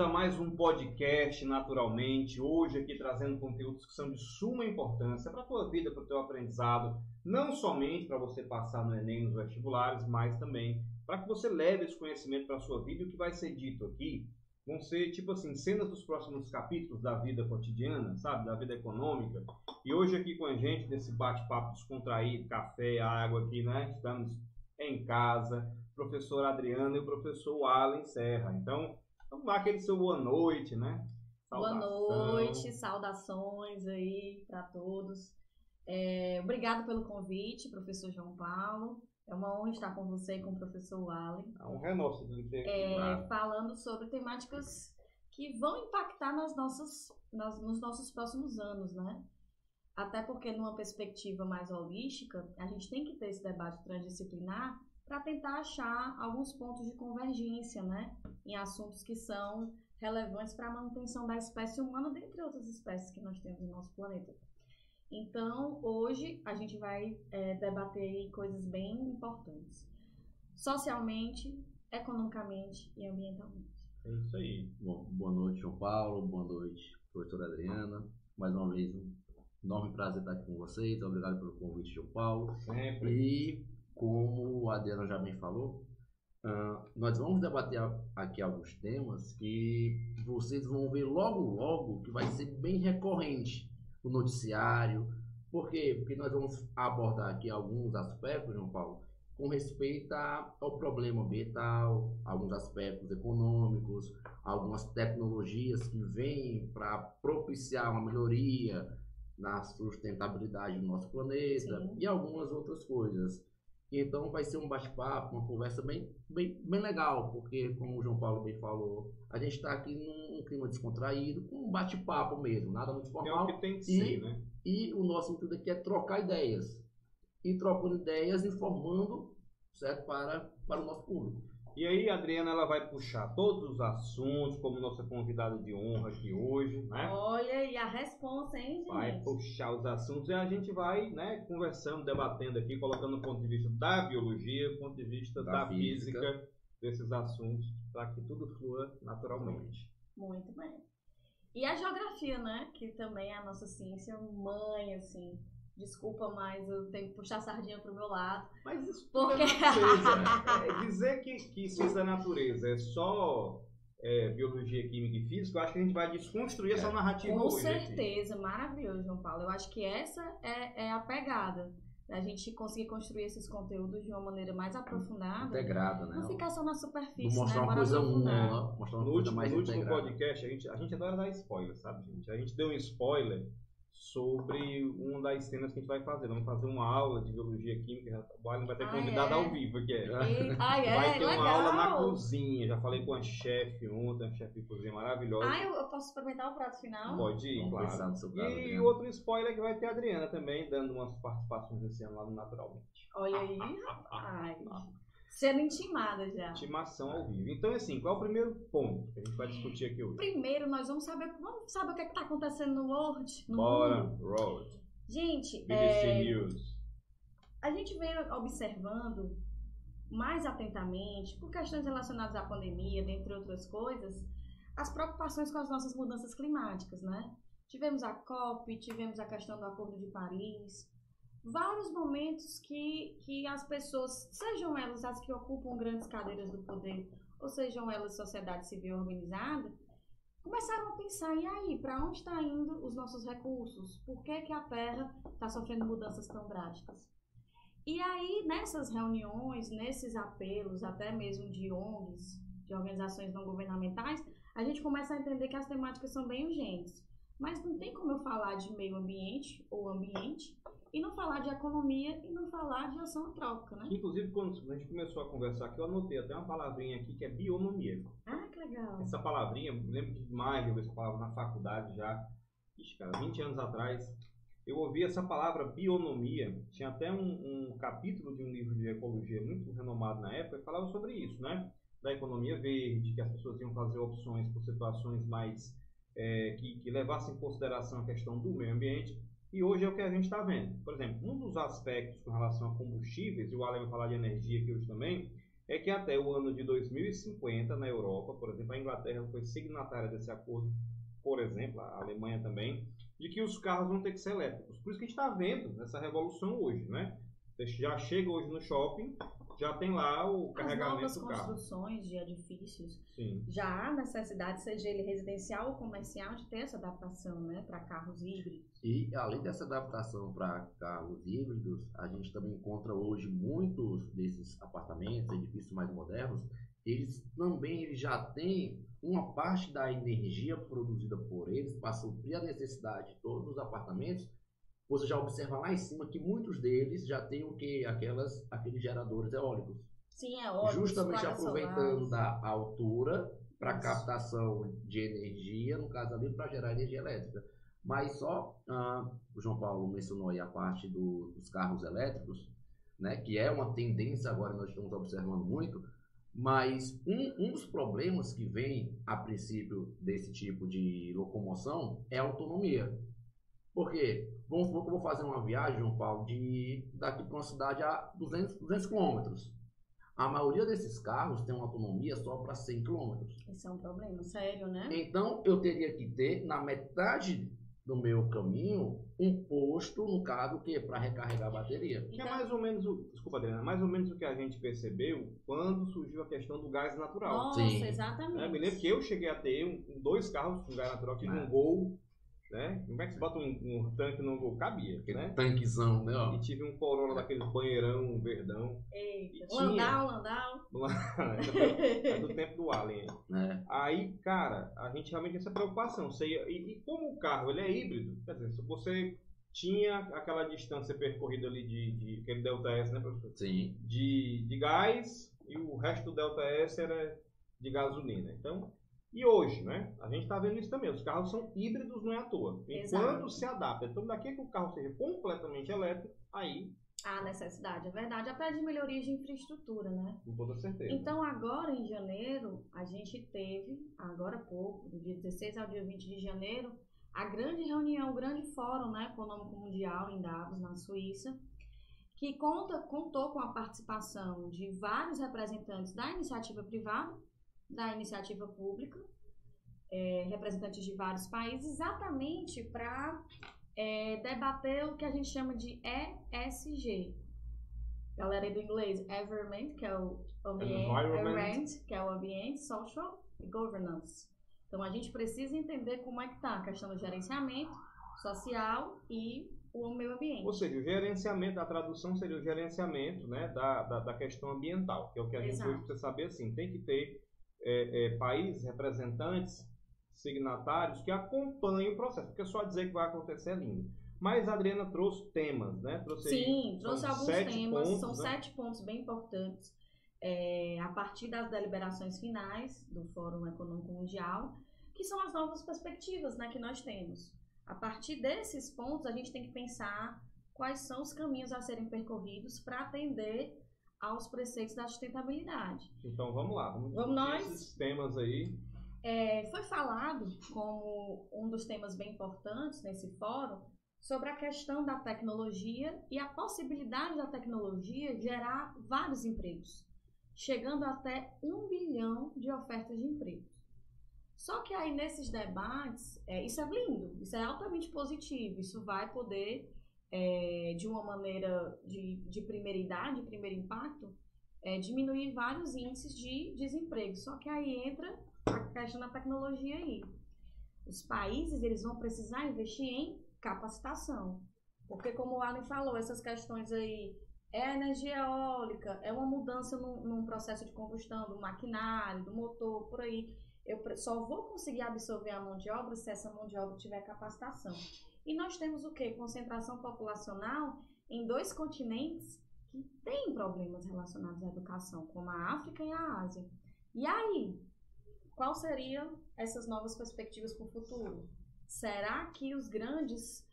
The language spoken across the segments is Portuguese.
a mais um podcast Naturalmente. Hoje aqui trazendo conteúdos que são de suma importância para a tua vida, para o teu aprendizado, não somente para você passar no Enem, nos vestibulares, mas também para que você leve esse conhecimento para a sua vida. E o que vai ser dito aqui vão ser, tipo assim, cenas dos próximos capítulos da vida cotidiana, sabe? Da vida econômica. E hoje aqui com a gente, nesse bate-papo descontraído, café, água aqui, né? Estamos em casa, professor Adriano e o professor Allen Serra. Então, vamos lá, aquele seu boa noite, né? Saudação. Boa noite, saudações aí para todos. Obrigado pelo convite, professor João Paulo. É uma honra estar com você e com o professor Allen. A honra é nossa de ter aqui. Falando sobre temáticas que vão impactar nos nossos próximos anos, né? Até porque, numa perspectiva mais holística, a gente tem que ter esse debate transdisciplinar para tentar achar alguns pontos de convergência, né? Em assuntos que são relevantes para a manutenção da espécie humana, dentre outras espécies que nós temos no nosso planeta. Então, hoje, a gente vai debater coisas bem importantes. Socialmente, economicamente e ambientalmente. É isso aí. Bom, boa noite, João Paulo. Boa noite, professora Adriana. Mais uma vez, um enorme prazer estar aqui com vocês. Obrigado pelo convite, João Paulo. Sempre. E, como a Adriana já bem falou, nós vamos debater aqui alguns temas que vocês vão ver logo que vai ser bem recorrente no noticiário. Por quê? Porque nós vamos abordar aqui alguns aspectos, João Paulo, com respeito ao problema ambiental, alguns aspectos econômicos, algumas tecnologias que vêm para propiciar uma melhoria na sustentabilidade do nosso planeta. Sim. E algumas outras coisas. Então vai ser um bate-papo, uma conversa bem legal, porque, como o João Paulo bem falou, a gente está aqui num clima descontraído, com um bate-papo mesmo, nada muito formal. É o que tem que ser, né? E o nosso intuito aqui é trocar ideias. E trocando ideias, informando, certo, para o nosso público. E aí, a Adriana, ela vai puxar todos os assuntos, como nossa convidada de honra aqui hoje, né? Olha, e a responsa, hein, gente? Vai puxar os assuntos e a gente vai, né, conversando, debatendo aqui, colocando o ponto de vista da biologia, o ponto de vista da física desses assuntos, para que tudo flua naturalmente. Muito bem. E a geografia, né, que também é a nossa ciência mãe, assim. Desculpa, mas eu tenho que puxar a sardinha pro meu lado. Mas isso porque... é natureza. Dizer que ciência da natureza é só biologia, química e física, eu acho que a gente vai desconstruir essa narrativa com hoje. Com certeza, aqui. Maravilhoso, João Paulo. Eu acho que essa é a pegada. A gente conseguir construir esses conteúdos de uma maneira mais aprofundada. Integrada, né? Não ficar só na superfície, mostrar né? uma coisa única, mostrar uma coisa mais integrada. No último podcast, a gente adora dar spoiler, sabe, gente? A gente deu um spoiler sobre uma das cenas que a gente vai fazer. Vamos fazer uma aula de biologia química. O Alan vai ter convidado ao vivo aqui. Vai ter uma legal. aula na cozinha. Já falei com a chefe ontem, a chefe de cozinha maravilhosa. Eu posso experimentar o prato final? Pode ir, claro. E outro spoiler que vai ter a Adriana também, dando umas participações esse ano lá no Naturalmente. Olha aí, rapaz. Sendo intimada já. Intimação ao vivo. Então, assim, qual é o primeiro ponto que a gente vai discutir aqui hoje? Primeiro, nós vamos saber o que está acontecendo no World. Bora, World. Gente, BBC News. A gente vem observando mais atentamente, por questões relacionadas à pandemia, dentre outras coisas, as preocupações com as nossas mudanças climáticas, né? Tivemos a COP, tivemos a questão do Acordo de Paris, vários momentos que as pessoas, sejam elas as que ocupam grandes cadeiras do poder, ou sejam elas sociedade civil organizada, começaram a pensar, e aí, para onde estão indo os nossos recursos? Por que a Terra está sofrendo mudanças tão drásticas? E aí, nessas reuniões, nesses apelos, até mesmo de ONGs, de organizações não governamentais, a gente começa a entender que as temáticas são bem urgentes. Mas não tem como eu falar de meio ambiente ou ambiente e não falar de economia e não falar de ação antrópica, né? Inclusive, quando a gente começou a conversar aqui, eu anotei até uma palavrinha aqui que é bionomia. Ah, que legal. Essa palavrinha, eu lembro demais de ouvir essa palavra na faculdade já, 20 anos atrás. Eu ouvi essa palavra bionomia, tinha até um capítulo de um livro de ecologia muito renomado na época que falava sobre isso, né? Da economia verde, que as pessoas iam fazer opções por situações mais que levassem em consideração a questão do meio ambiente. E hoje é o que a gente está vendo. Por exemplo, um dos aspectos com relação a combustíveis, e o Alan vai falar de energia aqui hoje também, é que até o ano de 2050, na Europa, por exemplo, a Inglaterra foi signatária desse acordo, por exemplo, a Alemanha também, de que os carros vão ter que ser elétricos. Por isso que a gente está vendo essa revolução hoje, né? Você já chega hoje no shopping, já tem lá o carregamento do carro. As novas construções de edifícios, Sim. já há necessidade, seja ele residencial ou comercial, de ter essa adaptação, né, para carros híbridos. E além dessa adaptação para carros híbridos, a gente também encontra hoje muitos desses apartamentos, edifícios mais modernos, eles já têm uma parte da energia produzida por eles para suprir a necessidade de todos os apartamentos. Você já observa lá em cima que muitos deles já têm o quê? Aqueles geradores eólicos. Sim, eólicos. Justamente aproveitando da altura para captação de energia, no caso ali, para gerar energia elétrica. Mas só, o João Paulo mencionou aí a parte dos carros elétricos, né, que é uma tendência agora, nós estamos observando muito, mas um dos problemas que vem a princípio desse tipo de locomoção é a autonomia. Por quê? Vamos supor que eu vou fazer uma viagem, João Paulo, daqui para uma cidade a 200 quilômetros. A maioria desses carros tem uma autonomia só para 100 quilômetros. Isso é um problema sério, né? Então, eu teria que ter, na metade do meu caminho, um posto, no caso, que para recarregar a bateria. Que é mais ou menos desculpa, Adriana, mais ou menos o que a gente percebeu quando surgiu a questão do gás natural. Nossa, Sim. Exatamente. Me lembro que eu cheguei a ter dois carros com gás natural, tive um Gol, né? Como é que você bota um tanque no Gol? Cabia, né? Tanquezão, né? Ó. E tive um Corolla daquele banheirão, verdão. Eita, Landau. É do tempo do Alien. Aí, cara, a gente realmente tinha essa preocupação. E como o carro ele é híbrido, quer dizer, se você tinha aquela distância percorrida ali de aquele Delta S, né, professor? Sim. De gás, e o resto do Delta S era de gasolina. Então, e hoje, né? A gente está vendo isso também. Os carros são híbridos, não é à toa. Enquanto se adapta. Então, daqui que o carro seja completamente elétrico, aí há necessidade, é verdade, até de melhorias de infraestrutura, né? Com toda certeza. Então, agora em janeiro, a gente teve, agora há pouco, do dia 16 ao dia 20 de janeiro, a grande reunião, o grande fórum, né, econômico mundial em Davos, na Suíça, que contou com a participação de vários representantes da iniciativa privada, da iniciativa pública, representantes de vários países, exatamente para debater o que a gente chama de ESG. Galera do inglês, Environment, que é o ambiente, Social e Governance. Então, a gente precisa entender como é que está a questão do gerenciamento social e o meio ambiente. Ou seja, o gerenciamento, a tradução seria o gerenciamento, né, da questão ambiental, que é o que a gente hoje precisa saber, assim, tem que ter países, representantes, signatários que acompanhem o processo, porque só dizer que vai acontecer é lindo. Mas a Adriana trouxe temas, né? Trouxe alguns temas, pontos, são né? 7 pontos bem importantes, a partir das deliberações finais do Fórum Econômico Mundial, que são as novas perspectivas, né, que nós temos. A partir desses pontos, a gente tem que pensar quais são os caminhos a serem percorridos para atender aos preceitos da sustentabilidade. Então vamos lá, vamos nós esses temas aí. Foi falado como um dos temas bem importantes nesse fórum sobre a questão da tecnologia e a possibilidade da tecnologia gerar vários empregos, chegando até 1 bilhão de ofertas de empregos. Só que aí nesses debates, isso é lindo, isso é altamente positivo, isso vai poder, de uma maneira de primeira idade, de primeiro impacto, diminuir vários índices de desemprego. Só que aí entra a questão da tecnologia aí. Os países, eles vão precisar investir em capacitação. Porque, como o Alan falou, essas questões aí, a energia eólica, é uma mudança num processo de combustão do maquinário, do motor, por aí. Eu só vou conseguir absorver a mão de obra se essa mão de obra tiver capacitação. E nós temos o quê? Concentração populacional em 2 continentes que têm problemas relacionados à educação, como a África e a Ásia. E aí, quais seriam essas novas perspectivas para o futuro? Será que os grandes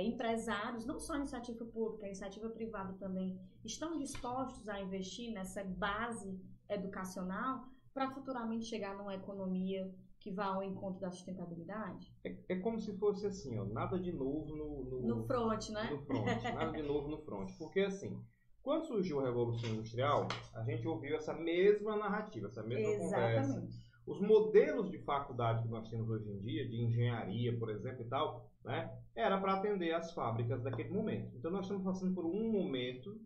empresários, não só a iniciativa pública, a iniciativa privada também, estão dispostos a investir nessa base educacional para futuramente chegar numa economia que vá ao encontro da sustentabilidade? É como se fosse assim, ó, nada de novo no front, né? No front, nada de novo no front. Porque assim, Quando surgiu a Revolução Industrial, a gente ouviu essa mesma narrativa, essa mesma conversa. Os modelos de faculdade que nós temos hoje em dia, de engenharia, por exemplo, e tal, né, era para atender as fábricas daquele momento. Então, nós estamos passando por um momento,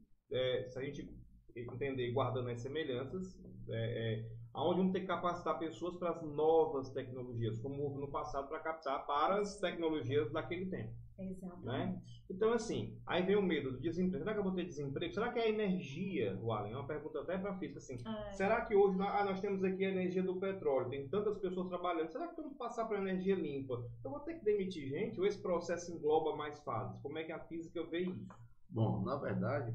se a gente entender, guardando as semelhanças, onde vamos ter que capacitar pessoas para as novas tecnologias, como houve no passado para captar para as tecnologias daquele tempo. Exatamente. Né? Então, assim, aí vem o medo do desemprego. Será que eu vou ter desemprego? Será que é a energia, Allen? É uma pergunta até para a física, assim. Será que hoje nós temos aqui a energia do petróleo, tem tantas pessoas trabalhando, será que vamos passar para energia limpa? Eu vou ter que demitir gente ou esse processo engloba mais fases? Como é que a física vê isso? Bom, na verdade,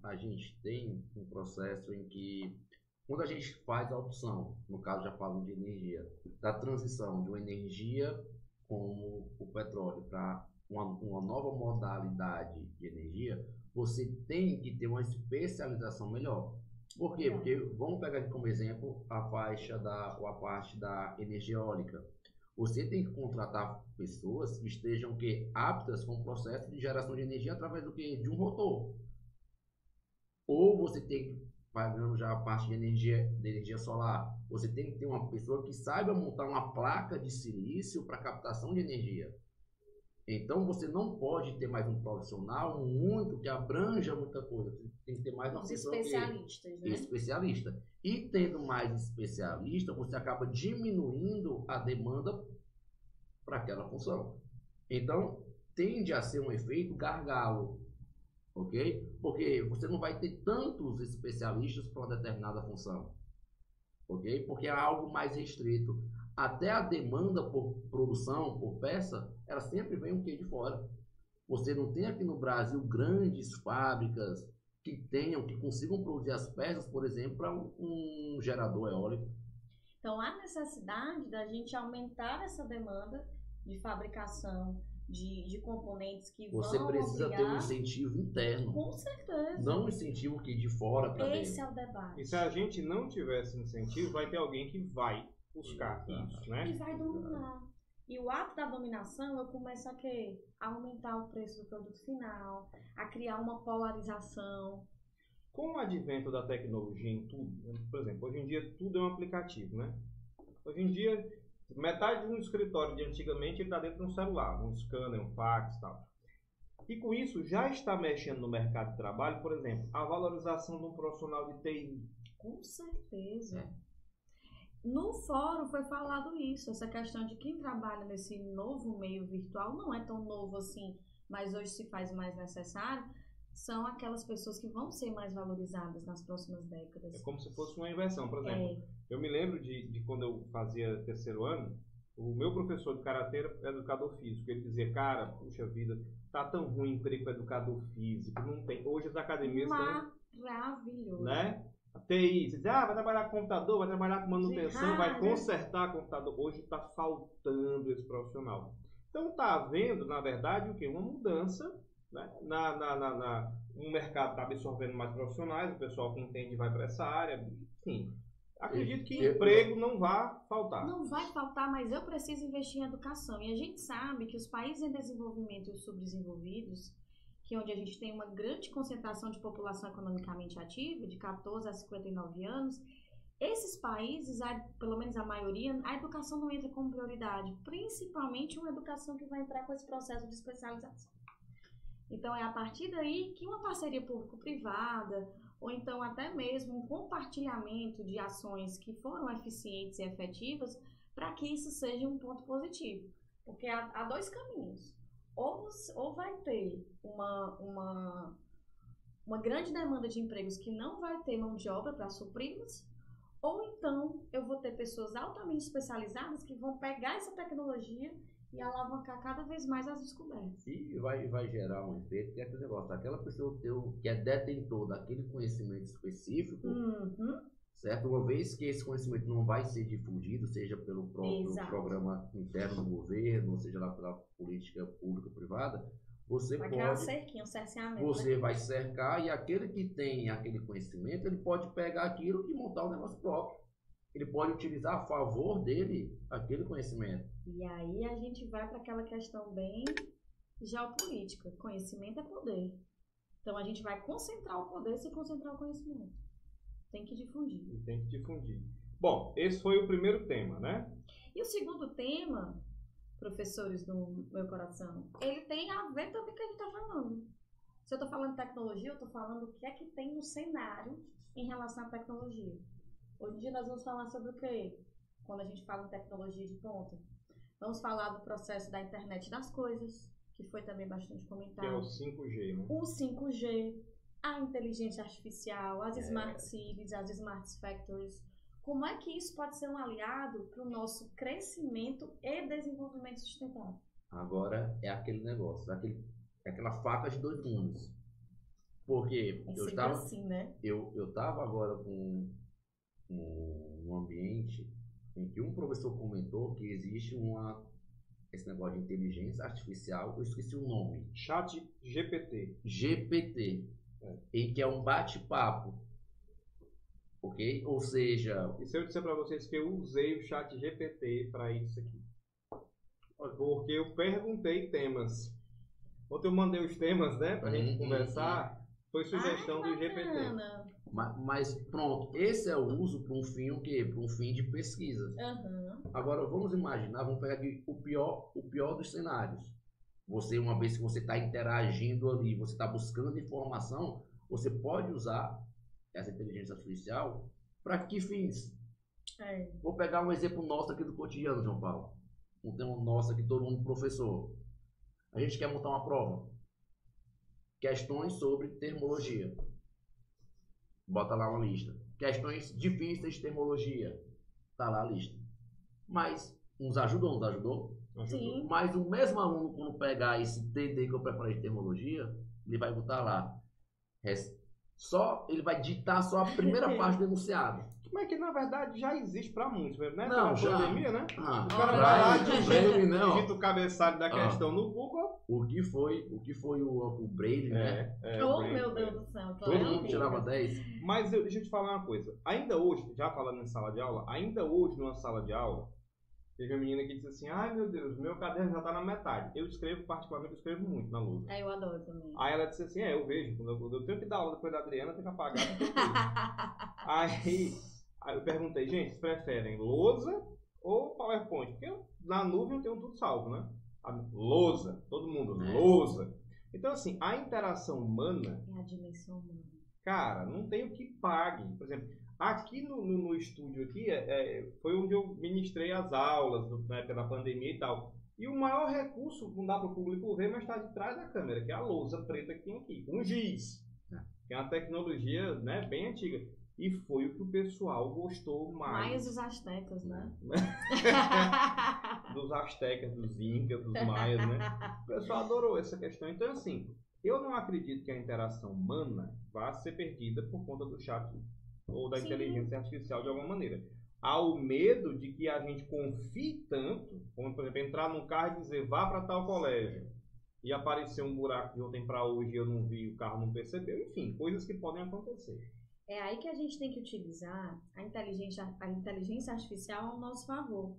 a gente tem um processo em que, quando a gente faz a opção, no caso já falo de energia, da transição de uma energia como o petróleo para uma nova modalidade de energia, você tem que ter uma especialização melhor. Por quê? Porque vamos pegar aqui como exemplo a parte da energia eólica. Você tem que contratar pessoas que estejam aptas com o processo de geração de energia através do quê? De um rotor. Ou você tem que, pagando já a parte de energia solar, você tem que ter uma pessoa que saiba montar uma placa de silício para captação de energia. Então você não pode ter mais um profissional único que abranja muita coisa. Você tem que ter mais uma pessoa especialistas, né? Especialista. E tendo mais especialista, você acaba diminuindo a demanda para aquela função. Então tende a ser um efeito gargalo, ok? Porque você não vai ter tantos especialistas para uma determinada função, ok? Porque é algo mais restrito. Até a demanda por produção, por peça, ela sempre vem de fora. Você não tem aqui no Brasil grandes fábricas que consigam produzir as peças, por exemplo, para um gerador eólico. Então, há necessidade da gente aumentar essa demanda de fabricação de componentes que você vão precisa ter um incentivo interno. Com certeza. Não um incentivo de fora para dentro. Esse é o debate. E se a gente não tivesse incentivo, vai ter alguém que vai buscar isso, né? E vai dominar. E o ato da dominação, eu começo a aumentar o preço do produto final, a criar uma polarização. Com o advento da tecnologia em tudo, por exemplo, hoje em dia tudo é um aplicativo, né? Hoje em dia, metade de um escritório de antigamente está dentro de um celular, um scanner, um fax e tal. E com isso já está mexendo no mercado de trabalho, por exemplo, a valorização de um profissional de TI. Com certeza. No fórum foi falado isso, essa questão de quem trabalha nesse novo meio virtual, não é tão novo assim, mas hoje se faz mais necessário, são aquelas pessoas que vão ser mais valorizadas nas próximas décadas. É como se fosse uma inversão, por exemplo. Eu me lembro de quando eu fazia terceiro ano, o meu professor de karatê era educador físico. Ele dizia, cara, puxa vida, tá tão ruim o emprego para educador físico, não tem. Hoje as academias estão... Maravilhoso. Né? A TI, você diz, vai trabalhar com computador, vai trabalhar com manutenção, vai consertar computador. Hoje está faltando esse profissional. Então está havendo, na verdade, o quê? Uma mudança, né? O mercado está absorvendo mais profissionais, o pessoal que entende vai para essa área. Enfim, acredito que emprego não vai faltar. Não vai faltar, mas eu preciso investir em educação. E a gente sabe que os países em desenvolvimento e os subdesenvolvidos, que é onde a gente tem uma grande concentração de população economicamente ativa, de 14 a 59 anos, esses países, pelo menos a maioria, a educação não entra como prioridade, principalmente uma educação que vai entrar com esse processo de especialização. Então, é a partir daí que uma parceria público-privada, ou então até mesmo um compartilhamento de ações que foram eficientes e efetivas, para que isso seja um ponto positivo. Porque há dois caminhos. Ou vai ter uma grande demanda de empregos que não vai ter mão de obra para supri-los, ou então eu vou ter pessoas altamente especializadas que vão pegar essa tecnologia e alavancar cada vez mais as descobertas. E vai gerar um efeito que é aquele negócio, aquela pessoa que é detentor daquele conhecimento específico, certo? Uma vez que esse conhecimento não vai ser difundido, seja pelo próprio programa interno do governo, ou seja lá pela política pública ou privada, você vai pode... criar um cerquinho, um cerceamento. Você vai cercar e aquele que tem aquele conhecimento, ele pode pegar aquilo e montar um negócio próprio. Ele pode utilizar a favor dele aquele conhecimento. E aí a gente vai para aquela questão bem geopolítica. Conhecimento é poder. Então a gente vai concentrar o poder sem concentrar o conhecimento. Tem que difundir. E tem que difundir. Bom, esse foi o primeiro tema, né? E o segundo tema, professores do meu coração, ele tem a ver também com o que a gente está falando. Se eu estou falando de tecnologia, eu estou falando o que é que tem no cenário em relação à tecnologia. Hoje em dia nós vamos falar sobre o quê? Quando a gente fala em tecnologia de ponta. Vamos falar do processo da internet das coisas, que foi também bastante comentado. Que é o 5G, né? O 5G, a inteligência artificial, as smart cities, as smart factories. Como é que isso pode ser um aliado para o nosso crescimento e desenvolvimento sustentável? Agora é aquele negócio, aquela faca de dois gumes. Porque eu estava assim, né? eu estava agora com um ambiente em que um professor comentou que existe esse negócio de inteligência artificial, eu esqueci o nome. Chat GPT. GPT, em que é um bate-papo, ok? Ou seja... E se eu disser para vocês que eu usei o Chat GPT para isso aqui? Porque eu perguntei temas. Ontem eu mandei os temas, né, para a gente conversar. Foi sugestão do GPT. Mas pronto, esse é o uso para um fim o quê? Para um fim de pesquisa. Agora vamos imaginar, vamos pegar aqui o pior dos cenários. Você, uma vez que você está interagindo ali, você está buscando informação, você pode usar essa inteligência artificial para que fins? Vou pegar um exemplo nosso aqui do cotidiano, João Paulo. Um tema nosso aqui, todo mundo professor. A gente quer montar uma prova. Questões sobre termologia. Bota lá uma lista. Questões difíceis de termologia. Tá lá a lista. Mas nos ajudou, nos ajudou? Sim. Mas o mesmo aluno, quando pegar esse TD que eu preparei de termologia, ele vai botar lá. Ele vai digitar só a primeira parte do enunciado. Mas que na verdade já existe para muitos, né? Não, já. Pandemia, né? O cara vai lá, digita o cabeçalho da questão no Google. O que foi o Braille, né? Meu Deus do céu. Todo mundo tirava 10. Mas deixa eu te falar uma coisa. Ainda hoje, já falando em sala de aula, ainda hoje numa sala de aula, teve uma menina que disse assim, ai meu Deus, meu caderno já tá na metade. Eu particularmente escrevo muito na lousa. Eu adoro também. Aí ela disse assim, eu vejo, quando eu tenho que dar aula depois da Adriana, eu tenho que apagar. Aí eu perguntei, gente, vocês preferem lousa ou PowerPoint? Porque na nuvem eu tenho tudo salvo, né? Lousa, todo mundo, lousa. Então assim, a interação humana... É a dimensão humana. Cara, não tem o que pague. Por exemplo, aqui no estúdio aqui, foi onde eu ministrei as aulas, na época da pandemia e tal. E o maior recurso, não dá para o público ver, mas está de trás da câmera, que é a lousa preta que tem aqui, com giz. Que é uma tecnologia, né, bem antiga. E foi o que o pessoal gostou mais. Mais os astecas, né? Dos astecas, dos incas, dos maias, né? O pessoal adorou essa questão. Então, assim, eu não acredito que a interação humana vá ser perdida por conta do chat ou da inteligência artificial de alguma maneira. Há o medo de que a gente confie tanto, como, por exemplo, entrar num carro e dizer, vá para tal colégio, e aparecer um buraco de ontem para hoje e eu não vi, o carro não percebeu. Enfim, coisas que podem acontecer. É aí que a gente tem que utilizar a inteligência artificial ao nosso favor.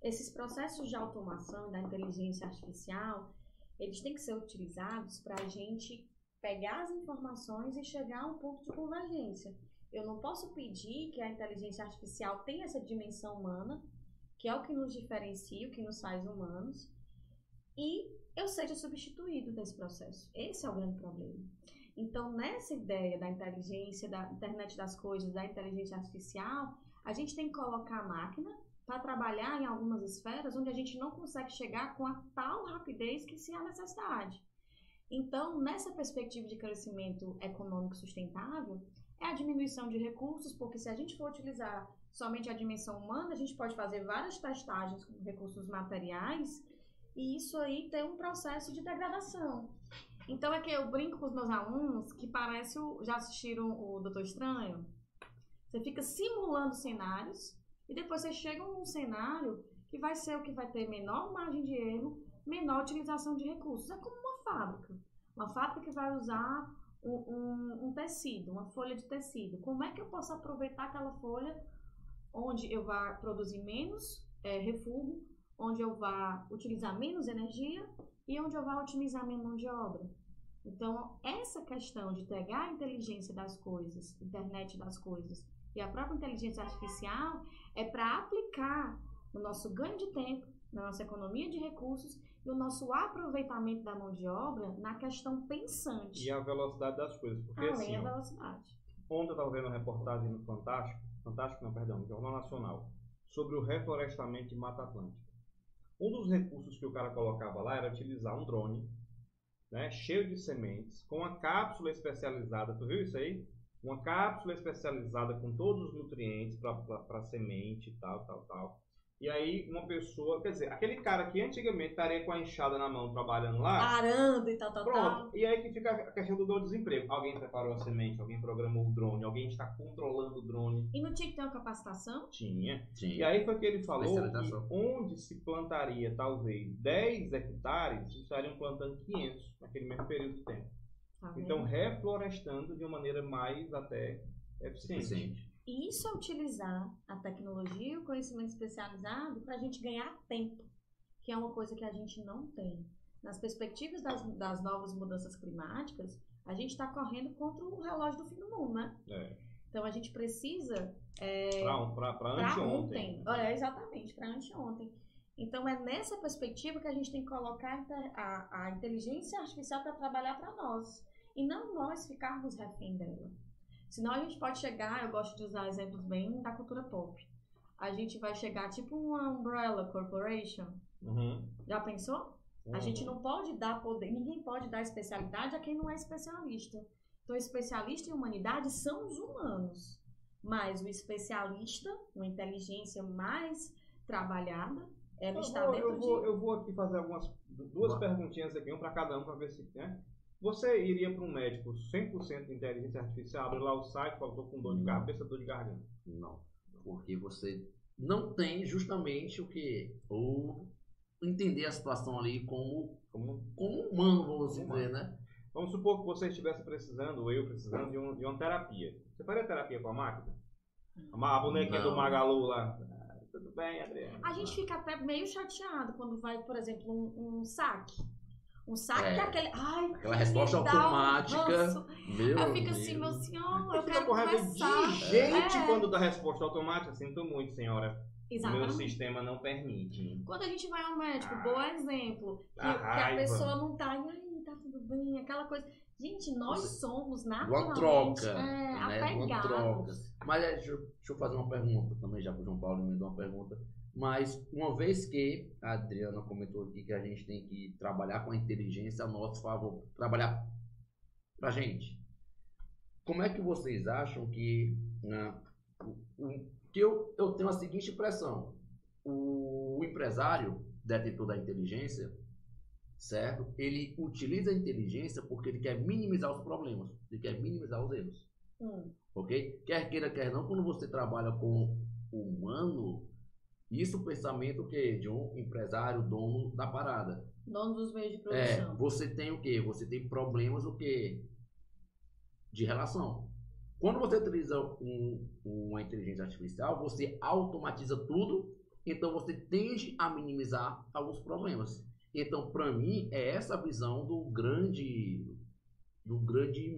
Esses processos de automação da inteligência artificial, eles têm que ser utilizados para a gente pegar as informações e chegar a um ponto de convergência. Eu não posso pedir que a inteligência artificial tenha essa dimensão humana, que é o que nos diferencia, o que nos faz humanos, e eu seja substituído desse processo. Esse é o grande problema. Então, nessa ideia da inteligência, da internet das coisas, da inteligência artificial, a gente tem que colocar a máquina para trabalhar em algumas esferas onde a gente não consegue chegar com a tal rapidez que se há necessidade. Então, nessa perspectiva de crescimento econômico sustentável, é a diminuição de recursos, porque se a gente for utilizar somente a dimensão humana, a gente pode fazer várias testagens com recursos materiais e isso aí tem um processo de degradação. Então é que eu brinco com os meus alunos que parece, já assistiram o Doutor Estranho? Você fica simulando cenários e depois você chega num cenário que vai ser o que vai ter menor margem de erro, menor utilização de recursos. É como uma fábrica. Uma fábrica que vai usar um tecido, uma folha de tecido. Como é que eu posso aproveitar aquela folha onde eu vá produzir menos refúgio, onde eu vá utilizar menos energia e onde eu vá otimizar minha mão de obra? Então, essa questão de pegar a inteligência das coisas, internet das coisas e a própria inteligência artificial é para aplicar no nosso ganho de tempo, na nossa economia de recursos e o nosso aproveitamento da mão de obra na questão pensante. E a velocidade das coisas. Porque Além assim, da velocidade. ontem eu estava vendo uma reportagem no no Jornal Nacional, sobre o reflorestamento de Mata Atlântica. Um dos recursos que o cara colocava lá era utilizar um drone, né, cheio de sementes, com uma cápsula especializada, tu viu isso aí? Uma cápsula especializada com todos os nutrientes para semente e tal. E aí uma pessoa, quer dizer, aquele cara que antigamente estaria com a enxada na mão trabalhando lá, Arando e tal. pronto. E aí que fica a questão do desemprego. Alguém preparou a semente, alguém programou o drone, alguém está controlando o drone. E não tinha que ter uma capacitação? Tinha. Sim. E aí foi que ele falou que Especialização. onde se plantaria talvez 10 hectares, estariam plantando 500 naquele mesmo período de tempo. Tá vendo? Então, reflorestando de uma maneira mais até eficiente. E isso é utilizar a tecnologia e o conhecimento especializado para a gente ganhar tempo, que é uma coisa que a gente não tem. Nas perspectivas das novas mudanças climáticas, a gente está correndo contra o relógio do fim do mundo, né? Então a gente precisa... Para anteontem. Exatamente, para anteontem. Então é nessa perspectiva que a gente tem que colocar a inteligência artificial para trabalhar para nós. E não nós ficarmos refém dela. Senão a gente pode chegar, eu gosto de usar exemplos bem da cultura pop. A gente vai chegar tipo uma Umbrella Corporation. Já pensou? A gente não pode dar poder, ninguém pode dar especialidade a quem não é especialista. Então, especialista em humanidade são os humanos. Mas o especialista, uma inteligência mais trabalhada, ela está dentro de... Eu vou aqui fazer duas perguntinhas aqui, um para cada um, para ver se... Né? Você iria para um médico 100% de inteligência artificial, abre lá o site, faltou com dor de cabeça, dor de garganta? Não, porque você não tem justamente o que? Ou entender a situação ali como humano, vamos dizer, né? Vamos supor que você estivesse precisando, ou eu precisando, de uma terapia. Você faria terapia com a máquina? A bonequinha do Magalu lá. Tudo bem, Adriana? A gente fica até meio chateado quando vai, por exemplo, um saque. Um saque que é aquele... Ai, aquela resposta automática. Eu fico assim, meu senhor, eu quero conversar. De gente quando dá resposta automática. Sinto muito, senhora. Exatamente. O meu sistema não permite. Quando a gente vai ao médico, bom exemplo, que a pessoa não tá, e aí, tá tudo bem, aquela coisa. Gente, nós somos naturalmente uma troca, né? apegados. Mas deixa eu fazer uma pergunta também, já que o João Paulo me deu uma pergunta. Mas uma vez que a Adriana comentou aqui que a gente tem que trabalhar com a inteligência a nosso favor, trabalhar pra gente. Como é que vocês acham que eu tenho a seguinte impressão: o empresário, detentor da inteligência, certo? Ele utiliza a inteligência porque ele quer minimizar os problemas, ele quer minimizar os erros. Ok? Quer queira, quer não, quando você trabalha com o humano, isso é o pensamento de um empresário, dono da parada. Dono dos meios de produção. Você tem o quê? Você tem problemas de relação. Quando você utiliza uma inteligência artificial, você automatiza tudo, então você tende a minimizar alguns problemas. Então, para mim, é essa a visão do grande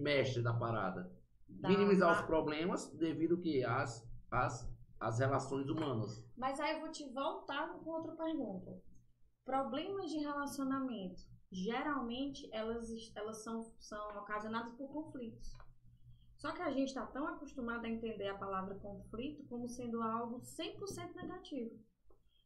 mestre da parada. Minimizar os problemas devido que às relações humanas. Mas aí eu vou te voltar com outra pergunta. Problemas de relacionamento, geralmente elas são ocasionadas por conflitos. Só que a gente está tão acostumado a entender a palavra conflito como sendo algo 100% negativo.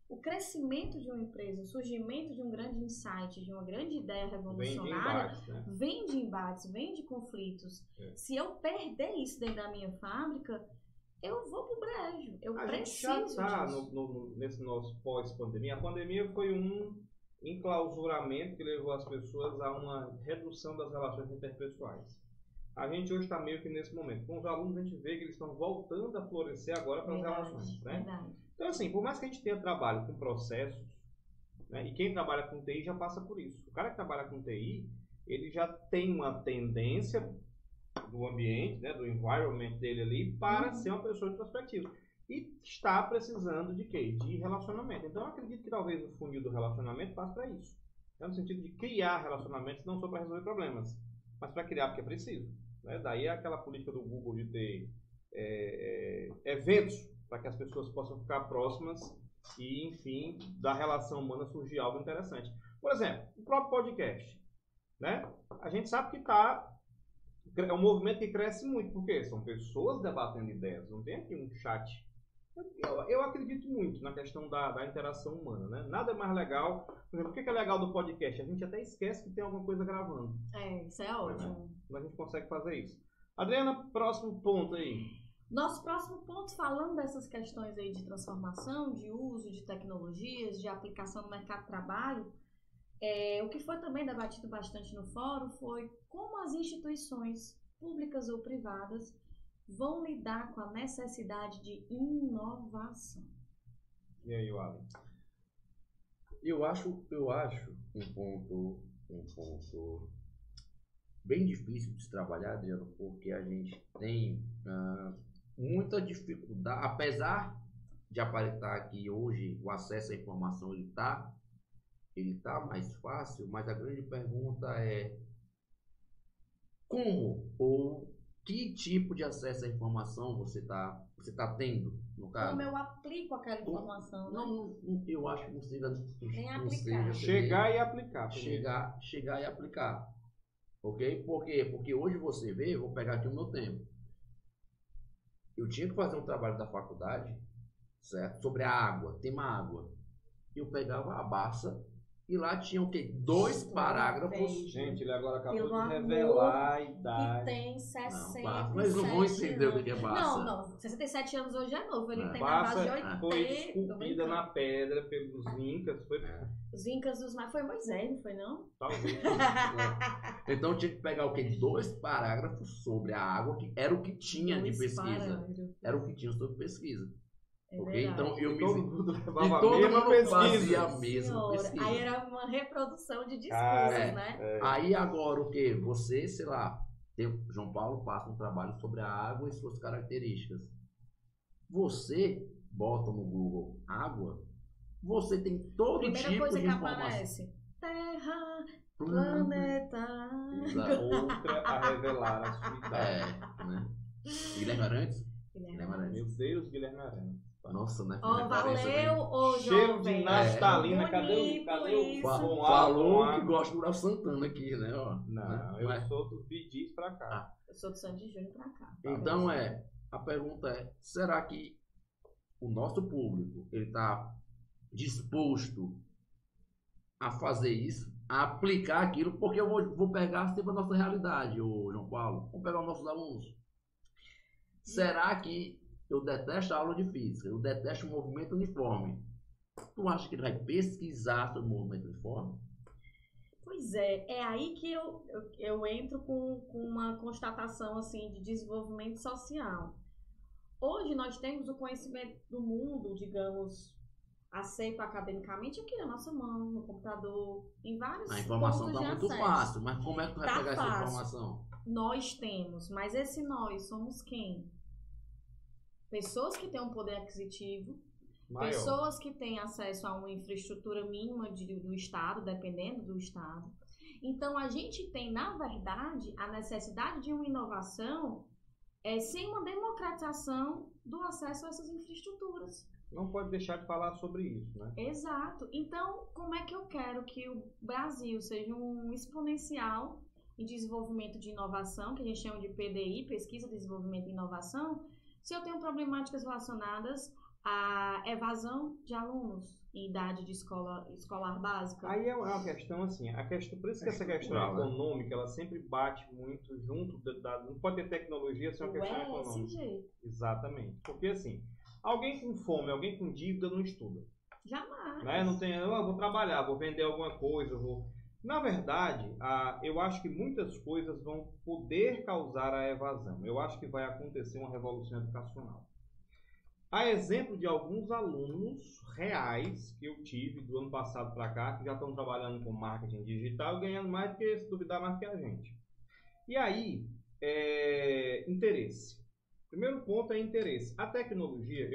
O crescimento de uma empresa, o surgimento de um grande insight, de uma grande ideia revolucionária, vem de embates, vem de conflitos. Se eu perder isso dentro da minha fábrica, eu vou pro brejo. Eu preciso disso. A gente já está nesse nosso pós-pandemia. A pandemia foi um enclausuramento que levou as pessoas a uma redução das relações interpessoais. A gente hoje está meio que nesse momento. Com os alunos a gente vê que eles estão voltando a florescer agora para as relações. Né? Verdade. Então assim, por mais que a gente tenha trabalho com processos, né, e quem trabalha com TI já passa por isso. O cara que trabalha com TI, ele já tem uma tendência do ambiente, né, do environment dele ali, para ser uma pessoa introspectiva. E está precisando de quê? De relacionamento. Então eu acredito que talvez o funil do relacionamento passe para isso. É no sentido de criar relacionamentos, não só para resolver problemas, mas para criar porque é preciso. Né? Daí é aquela política do Google de ter eventos para que as pessoas possam ficar próximas e, enfim, da relação humana surgir algo interessante. Por exemplo, o próprio podcast. Né? A gente sabe que é um movimento que cresce muito, porque são pessoas debatendo ideias, não tem aqui um chat. Eu acredito muito na questão da interação humana, né? Nada é mais legal. Por exemplo, o que é legal do podcast? A gente até esquece que tem alguma coisa gravando. Isso é ótimo. Né? A gente consegue fazer isso. Adriana, próximo ponto aí. Nosso próximo ponto, falando dessas questões aí de transformação, de uso de tecnologias, de aplicação no mercado de trabalho, o que foi também debatido bastante no fórum foi como as instituições públicas ou privadas vão lidar com a necessidade de inovação. E aí, Wally? Eu acho um ponto bem difícil de se trabalhar, Adriano, porque a gente tem muita dificuldade, apesar de aparentar que hoje o acesso à informação ele tá mais fácil, mas a grande pergunta é como ou que tipo de acesso à informação você tá tendo, no caso? Como eu aplico aquela informação, né? Não, eu acho que não seja... Nem aplicar. Chegar e aplicar. Chegar e aplicar. Ok? Por quê? Porque hoje você vê, vou pegar aqui o meu tempo. Eu tinha que fazer um trabalho da faculdade, certo? Sobre a água, tema água. Eu pegava a baça e lá tinha o quê? 2 parágrafos. Gente, ele agora acabou Pelo de revelar a que idade. tem 67 Mas não vão entender o que é baça. Não, 67 anos hoje é novo. Ele tem na Baça base de 80. foi esculpida na pedra pelos incas. Os incas dos mais. Foi Moisés, não foi não? Talvez. Então eu tinha que pegar o quê? 2 parágrafos sobre a água, que era o que tinha de pesquisa. Era o que tinha sobre pesquisa. Ok? Então eu me Todo mundo e levava todo a mesma mundo pesquisa. fazia a mesma Senhora, pesquisa. aí era uma reprodução de discursos, né? Aí agora o que? Você, sei lá, João Paulo passa um trabalho sobre a água e suas características. Você bota no Google água, você tem todo Primeira tipo coisa de que informação. aparece: Terra, planeta. Outra a revelar a sua idade. Né? Guilherme Arantes? Meu Deus, Guilherme Arantes. Nossa, né? Valeu, ô Cheiro jovem. de naftalina. Cadê o Falou que gosta do Léo Santana aqui, né? Ó, não, eu sou do Vidis pra cá. Eu sou do Sandy Júnior pra cá. Então a pergunta é, será que o nosso público ele tá disposto a fazer isso, a aplicar aquilo? Porque eu vou pegar sempre a nossa realidade, ô João Paulo. Vamos pegar os nossos alunos. Será que eu detesto a aula de física, eu detesto o movimento uniforme? Tu acha que ele vai pesquisar sobre o movimento uniforme? Pois é aí que eu entro com uma constatação assim de desenvolvimento social. Hoje nós temos o conhecimento do mundo, digamos, aceito academicamente aqui na nossa mão, no computador, em vários pontos de acesso. A informação está muito fácil, mas como é que tu vai pegar essa informação? Nós temos, mas esse nós somos quem? Pessoas que têm um poder aquisitivo, maior. Pessoas que têm acesso a uma infraestrutura mínima do Estado, dependendo do Estado. Então, a gente tem, na verdade, a necessidade de uma inovação sem uma democratização do acesso a essas infraestruturas. Não pode deixar de falar sobre isso, né? Exato. Então, como é que eu quero que o Brasil seja um exponencial em desenvolvimento de inovação, que a gente chama de PDI, Pesquisa, Desenvolvimento e Inovação, se eu tenho problemáticas relacionadas à evasão de alunos em idade de escolar básica? Aí é uma questão assim, por isso que essa questão econômica, ela sempre bate muito junto, não pode ter tecnologia sem uma questão econômica. Exatamente. Porque assim, alguém com fome, alguém com dívida não estuda. Jamais. Né? Não tem, eu vou trabalhar, vou vender alguma coisa, Na verdade, eu acho que muitas coisas vão poder causar a evasão. Eu acho que vai acontecer uma revolução educacional. Há exemplo de alguns alunos reais que eu tive do ano passado para cá, que já estão trabalhando com marketing digital e ganhando mais do que, se duvidar, mais que a gente. E aí, interesse. Primeiro ponto é interesse. A tecnologia,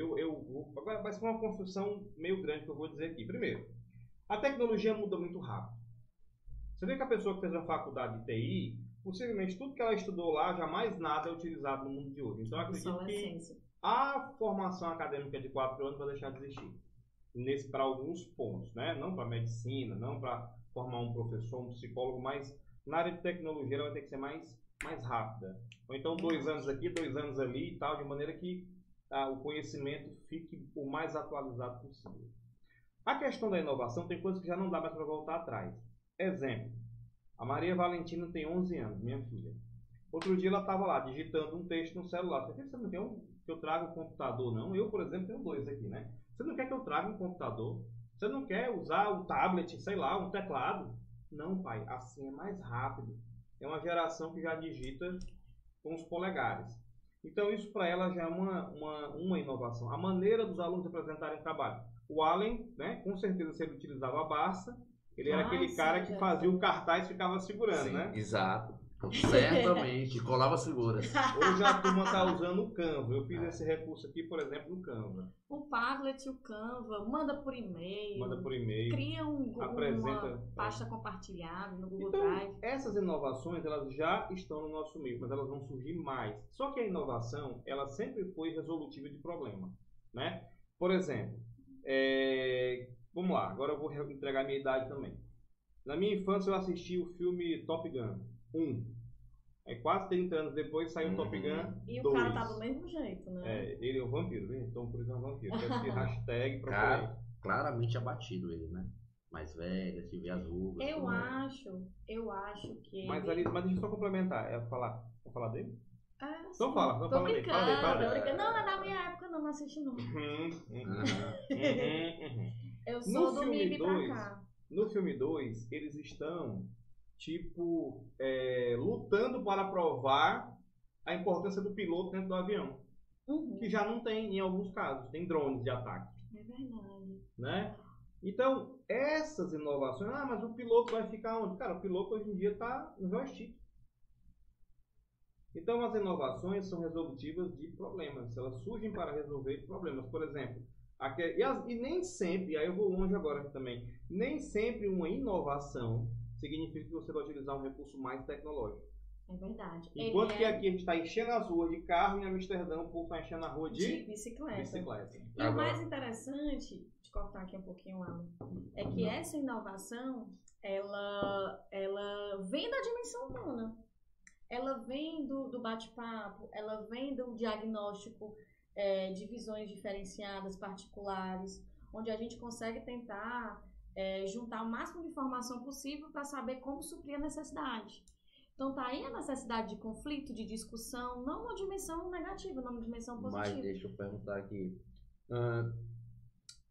agora vai ser uma construção meio grande que eu vou dizer aqui. Primeiro, a tecnologia muda muito rápido. Você vê que a pessoa que fez a faculdade de TI, possivelmente tudo que ela estudou lá, jamais nada é utilizado no mundo de hoje. Então, eu acredito que a formação acadêmica de 4 anos vai deixar de existir. Para alguns pontos, né? Não para medicina, não para formar um professor, um psicólogo, mas na área de tecnologia ela vai ter que ser mais rápida. Ou então 2 anos aqui, 2 anos ali e tal, de maneira que o conhecimento fique o mais atualizado possível. A questão da inovação tem coisas que já não dá mais para voltar atrás. Exemplo, a Maria Valentina tem 11 anos, minha filha. Outro dia ela estava lá digitando um texto no celular. Você não quer que eu traga um computador, não? Eu, por exemplo, tenho 2 aqui, né? Você não quer que eu traga um computador? Você não quer usar um tablet, sei lá, um teclado? Não, pai, assim é mais rápido. É uma geração que já digita com os polegares. Então, isso para ela já é uma inovação. A maneira dos alunos apresentarem trabalho. O Allen, né, com certeza, se ele utilizava a Barça, ele era aquele cara que fazia o cartaz e ficava segurando, Sim, né? Exato. Certamente, colava as figuras. Hoje a turma está usando o Canva. Eu fiz esse recurso aqui, por exemplo, no Canva. O Padlet e o Canva, manda por e-mail. Cria apresenta, uma pasta compartilhada no Google então, Drive. Essas inovações, elas já estão no nosso meio, mas elas vão surgir mais. Só que a inovação, ela sempre foi resolutiva de problema, né? Por exemplo, vamos lá, agora eu vou entregar a minha idade também. Na minha infância eu assisti o filme Top Gun 1. Quase 30 anos depois saiu o Top Gun 2. E o cara tá do mesmo jeito, né? Ele é um vampiro, viu? Então por isso é um vampiro. Esse hashtag pra Cara, claramente abatido ele, né? Mais velho, se vê as rugas. Eu acho que mas deixa eu só complementar. Vou falar dele? Então sim. fala. Tô brincando. Não, é da minha época não assisti não. Eu sou do MIB pra cá. No filme 2, eles estão lutando para provar a importância do piloto dentro do avião. Que já não tem em alguns casos. Tem drones de ataque. É verdade. Né? Então, essas inovações... mas o piloto vai ficar onde? Cara, o piloto hoje em dia está no joystick. Então, as inovações são resolutivas de problemas. Elas surgem para resolver problemas. Por exemplo, e nem sempre, aí eu vou longe agora também, nem sempre uma inovação significa que você vai utilizar um recurso mais tecnológico. É verdade. Enquanto que aqui a gente está enchendo as ruas de carro, em Amsterdã o povo está enchendo a rua de bicicleta. E o mais interessante, de cortar aqui um pouquinho, Alan, é que essa inovação, ela vem da dimensão humana. Ela vem do bate-papo, ela vem do diagnóstico de visões diferenciadas, particulares, onde a gente consegue tentar juntar o máximo de informação possível para saber como suprir a necessidade. Então tá aí a necessidade de conflito, de discussão, não uma dimensão negativa, não uma dimensão positiva. Mas deixa eu perguntar aqui.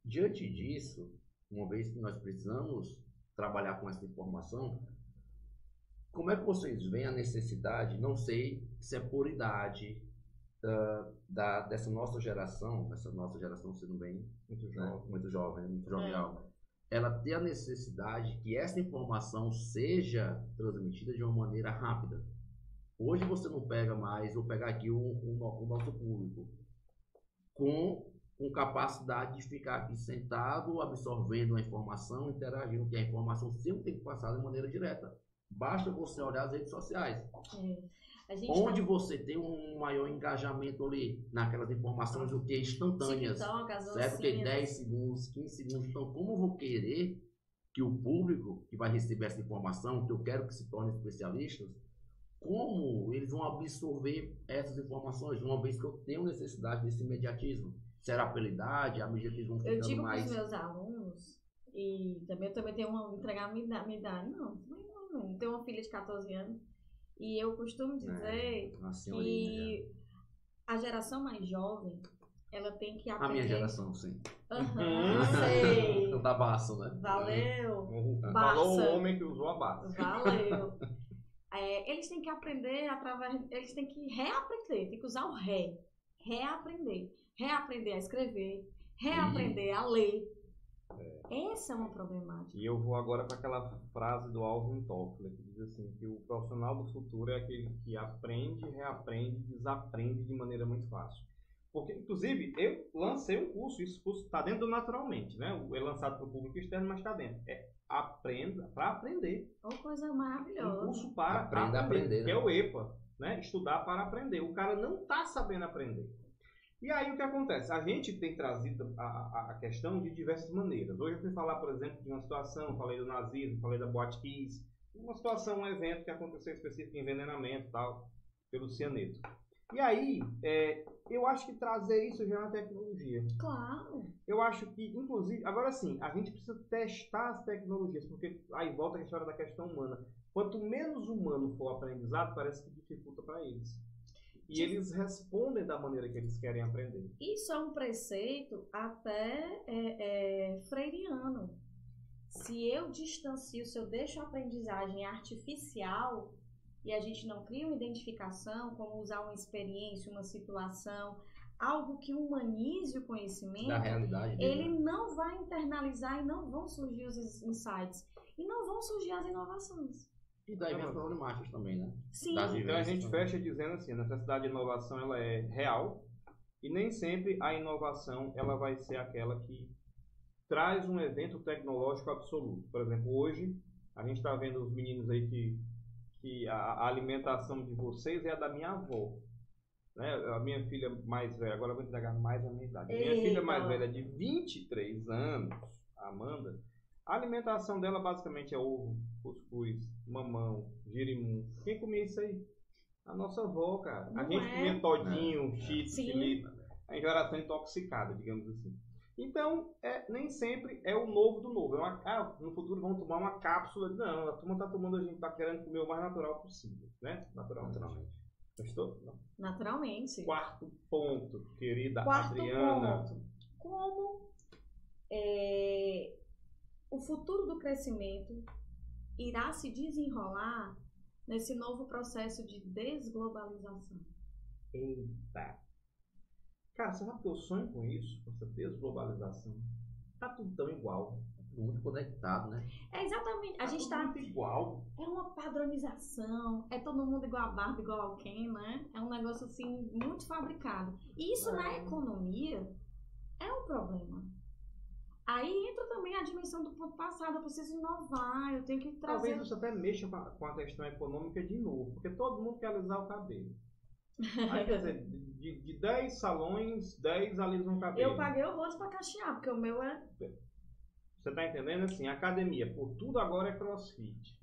Diante disso, uma vez que nós precisamos trabalhar com essa informação, como é que vocês veem a necessidade, não sei se é por idade, dessa nossa geração sendo bem muito jovem, muito jovial, ela ter a necessidade que essa informação seja transmitida de uma maneira rápida. Hoje você não pega mais, vou pegar aqui o nosso público, com capacidade de ficar aqui sentado, absorvendo a informação, interagindo, que a informação sempre tem que passar de maneira direta. Basta você olhar as redes sociais. Onde você tem um maior engajamento ali naquelas informações do que instantâneas, certo? Que 10 segundos, 15 segundos. Então, como eu vou querer que o público que vai receber essa informação, que eu quero que se tornem especialistas, como eles vão absorver essas informações, uma vez que eu tenho necessidade desse imediatismo? Será pela idade, à medida que eles vão ficando mais... Eu digo para os meus alunos, e também tenho entregar a minha idade, não tenho uma filha de 14 anos, e eu costumo dizer que a geração mais jovem, ela tem que aprender... A minha geração, sim. Sei. Da Barça, né? Valeu. Falou o homem que usou a Barça. Valeu. Eles têm que aprender eles têm que reaprender, tem que usar o reaprender. Reaprender a escrever, reaprender a ler. Essa é uma problemática. E eu vou agora para aquela frase do Alvin Toffler, que diz assim, que o profissional do futuro é aquele que aprende, reaprende, desaprende de maneira muito fácil. Porque, inclusive, eu lancei um curso, esse curso está dentro do Naturalmente, né? É lançado para o público externo, mas está dentro. aprenda para aprender. Uma coisa Um maravilhosa. curso para Aprenda a aprender, aprender, que né? é o EPA, né? Estudar para aprender. O cara não está sabendo aprender. E aí o que acontece? A gente tem trazido a questão de diversas maneiras. Hoje eu fui falar, por exemplo, de uma situação, falei do nazismo, falei da Boate Kiss, uma situação, um evento que aconteceu específico em envenenamento e tal, pelo cianeto. E aí, eu acho que trazer isso já é uma tecnologia. Claro. Eu acho que, inclusive, agora sim, a gente precisa testar as tecnologias, porque aí volta a história da questão humana. Quanto menos humano for o aprendizado, parece que dificulta para eles. E eles respondem da maneira que eles querem aprender. Isso é um preceito até freiriano. Se eu distancio, se eu deixo a aprendizagem artificial e a gente não cria uma identificação, como usar uma experiência, uma situação, algo que humanize o conhecimento, Da realidade dele, ele né? não vai internalizar e não vão surgir os insights. E não vão surgir as inovações. E daí vem as problemáticas também, né? Sim. Das Então a vivências gente também. fecha dizendo assim, a necessidade de inovação ela é real e nem sempre a inovação ela vai ser aquela que traz um evento tecnológico absoluto. Por exemplo, hoje a gente está vendo os meninos aí que a alimentação de vocês é a da minha avó. Né? A minha filha mais velha, agora eu vou entregar mais a minha idade. A minha Eita. filha mais velha de 23 anos, a Amanda, a alimentação dela basicamente é ovo, cuscuz, mamão, girimum. Quem comia isso aí? A nossa avó, cara. A Não gente é? comia todinho, chips, Sim. chili. A geração intoxicada, digamos assim. Então, nem sempre é o novo do novo. No futuro vamos tomar uma cápsula. Não, a turma está tomando, a gente está querendo comer o mais natural possível, né? Naturalmente. Gostou? Não. Naturalmente. Quarto ponto, querida Quarto Adriana. ponto. Como o futuro do crescimento irá se desenrolar nesse novo processo de desglobalização? Eita. Cara, sabe que eu sonho com isso? Com essa desglobalização. Tá tudo tão igual. Muito conectado, né? É exatamente. A gente tudo tá. muito igual. É uma padronização. É todo mundo igual a Barbie, igual ao Ken, né? É um negócio assim, muito fabricado. E isso na economia é um problema. Aí entra também a dimensão do ponto passado. Eu preciso inovar, eu tenho que trazer. Talvez isso até mexa com a questão econômica de novo, porque todo mundo quer alisar o cabelo. Aí, quer dizer, de 10 salões, 10 alisam o cabelo. Eu paguei horrores pra cachear, porque o meu é. Você tá entendendo? Assim, academia, por tudo agora é crossfit.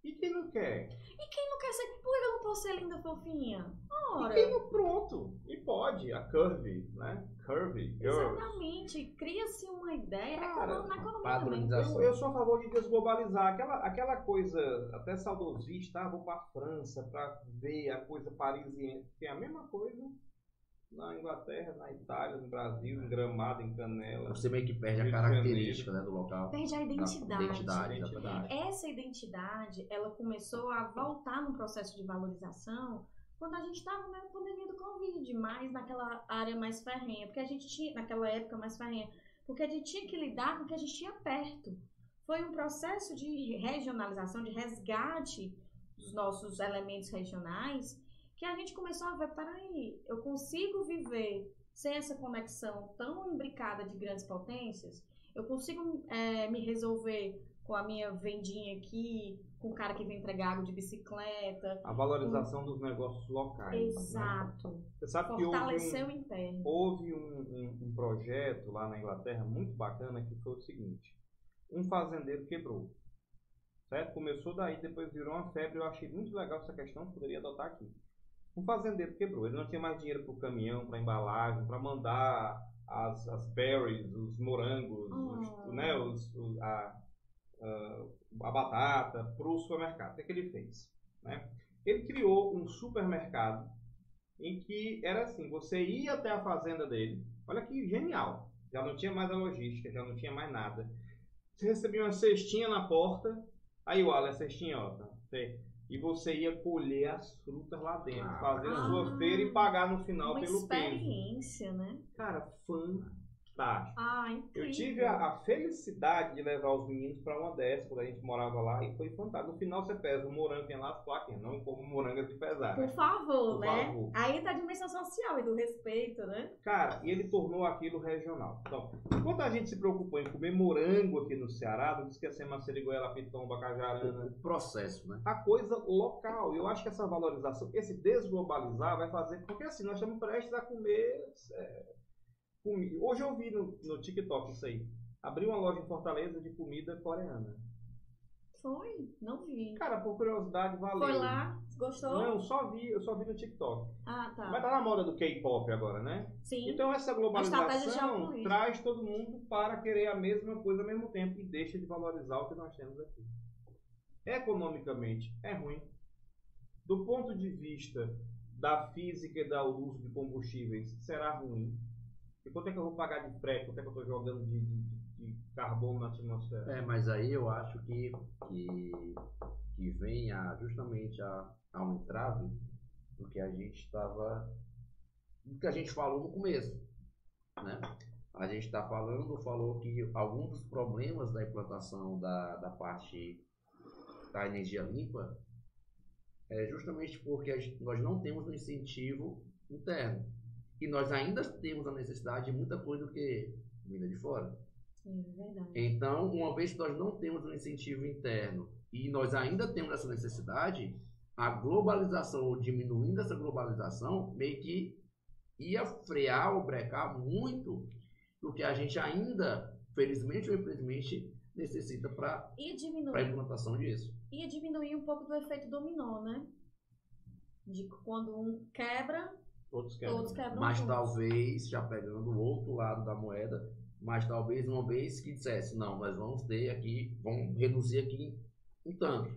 E quem não quer? E quem não quer ser. Por que eu não posso ser linda, fofinha? Ora. E quem não, pronto. E pode. A Curvy, né? Curvy Girls. Exatamente. Cria-se uma ideia. Cara, Na economia padronização. também. Eu sou a favor de desglobalizar. Aquela coisa até saudosista, vou pra França pra ver a coisa parisiense. Que é a mesma coisa na Inglaterra, na Itália, no Brasil, em Gramado, em Canela. Você meio que perde a Rio de característica, né, do local. Perde a identidade. Identidade, exatamente. Essa identidade, ela começou a voltar no processo de valorização quando a gente estava na pandemia do Covid, mais naquela área mais ferrenha, porque a gente tinha, naquela época mais ferrenha, porque a gente tinha que lidar com o que a gente tinha perto. Foi um processo de regionalização, de resgate dos nossos elementos regionais, que a gente começou a ver, peraí, eu consigo viver sem essa conexão tão imbricada de grandes potências? Eu consigo me resolver com a minha vendinha aqui, com o cara que vem entregar água de bicicleta. A valorização dos negócios locais. Exato. Né? Você sabe que Fortalecer o interno. houve um projeto lá na Inglaterra muito bacana que foi o seguinte. Um fazendeiro quebrou. Certo? Começou daí, depois virou uma febre. Eu achei muito legal essa questão, poderia adotar aqui. Um fazendeiro quebrou. Ele não tinha mais dinheiro para o caminhão, para embalagem, para mandar as berries, os morangos, a batata para o supermercado. O que ele fez? Né? Ele criou um supermercado em que era assim, você ia até a fazenda dele, olha que genial, já não tinha mais a logística, já não tinha mais nada. Você recebia uma cestinha na porta, aí o a cestinha, ó, e você ia colher as frutas lá dentro, fazer a sua feira e pagar no final pelo peso. Uma experiência, né? Cara, fantástico. Incrível. Eu tive a felicidade de levar os meninos para uma dessas, quando a gente morava lá, e foi fantástico. No final você pesa o morango, tem lá as plaquinhas, não como morango de pesar. Por Né? favor, Por né? favor. Aí tá a dimensão social e do respeito, né? Cara, e ele tornou aquilo regional. Então, enquanto a gente se preocupou em comer morango aqui no Ceará, não esquecemos a Seriguela, Pitomba, Cajarana. O processo, né? A coisa local. Eu acho que essa valorização, esse desglobalizar vai fazer... Porque assim, nós estamos prestes a comer... comida. Hoje eu vi no TikTok isso aí. Abriu uma loja em Fortaleza de comida coreana. Foi? Não vi. Cara, por curiosidade, valeu. Foi lá? Gostou? Não, eu só vi no TikTok. Ah, tá. Mas tá na moda do K-pop agora, né? Sim. Então essa estratégia globalização geopolítica. traz todo mundo para querer a mesma coisa ao mesmo tempo e deixa de valorizar o que nós temos aqui. Economicamente é ruim. Do ponto de vista da física e do uso de combustíveis, será ruim. E quanto é que eu vou pagar de frete? Quanto é que eu estou jogando de carbono na atmosfera? Mas aí eu acho que vem justamente a um entrave do que a gente falou no começo, né? A gente falou que alguns dos problemas da implantação da parte da energia limpa é justamente porque nós não temos um incentivo interno. E nós ainda temos a necessidade de muita coisa do que vinda de fora. Sim, verdade. Então, uma vez que nós não temos um incentivo interno e nós ainda temos essa necessidade, a globalização, ou diminuindo essa globalização, meio que ia frear ou brecar muito do que a gente ainda, felizmente ou infelizmente, necessita para a implantação disso. Ia diminuir um pouco do efeito dominó, né? De quando um quebra, todos quebram Mas juntos. talvez, já pegando o outro lado da moeda, mas talvez uma vez que dissesse, não, nós vamos ter aqui, vamos reduzir aqui um tanto.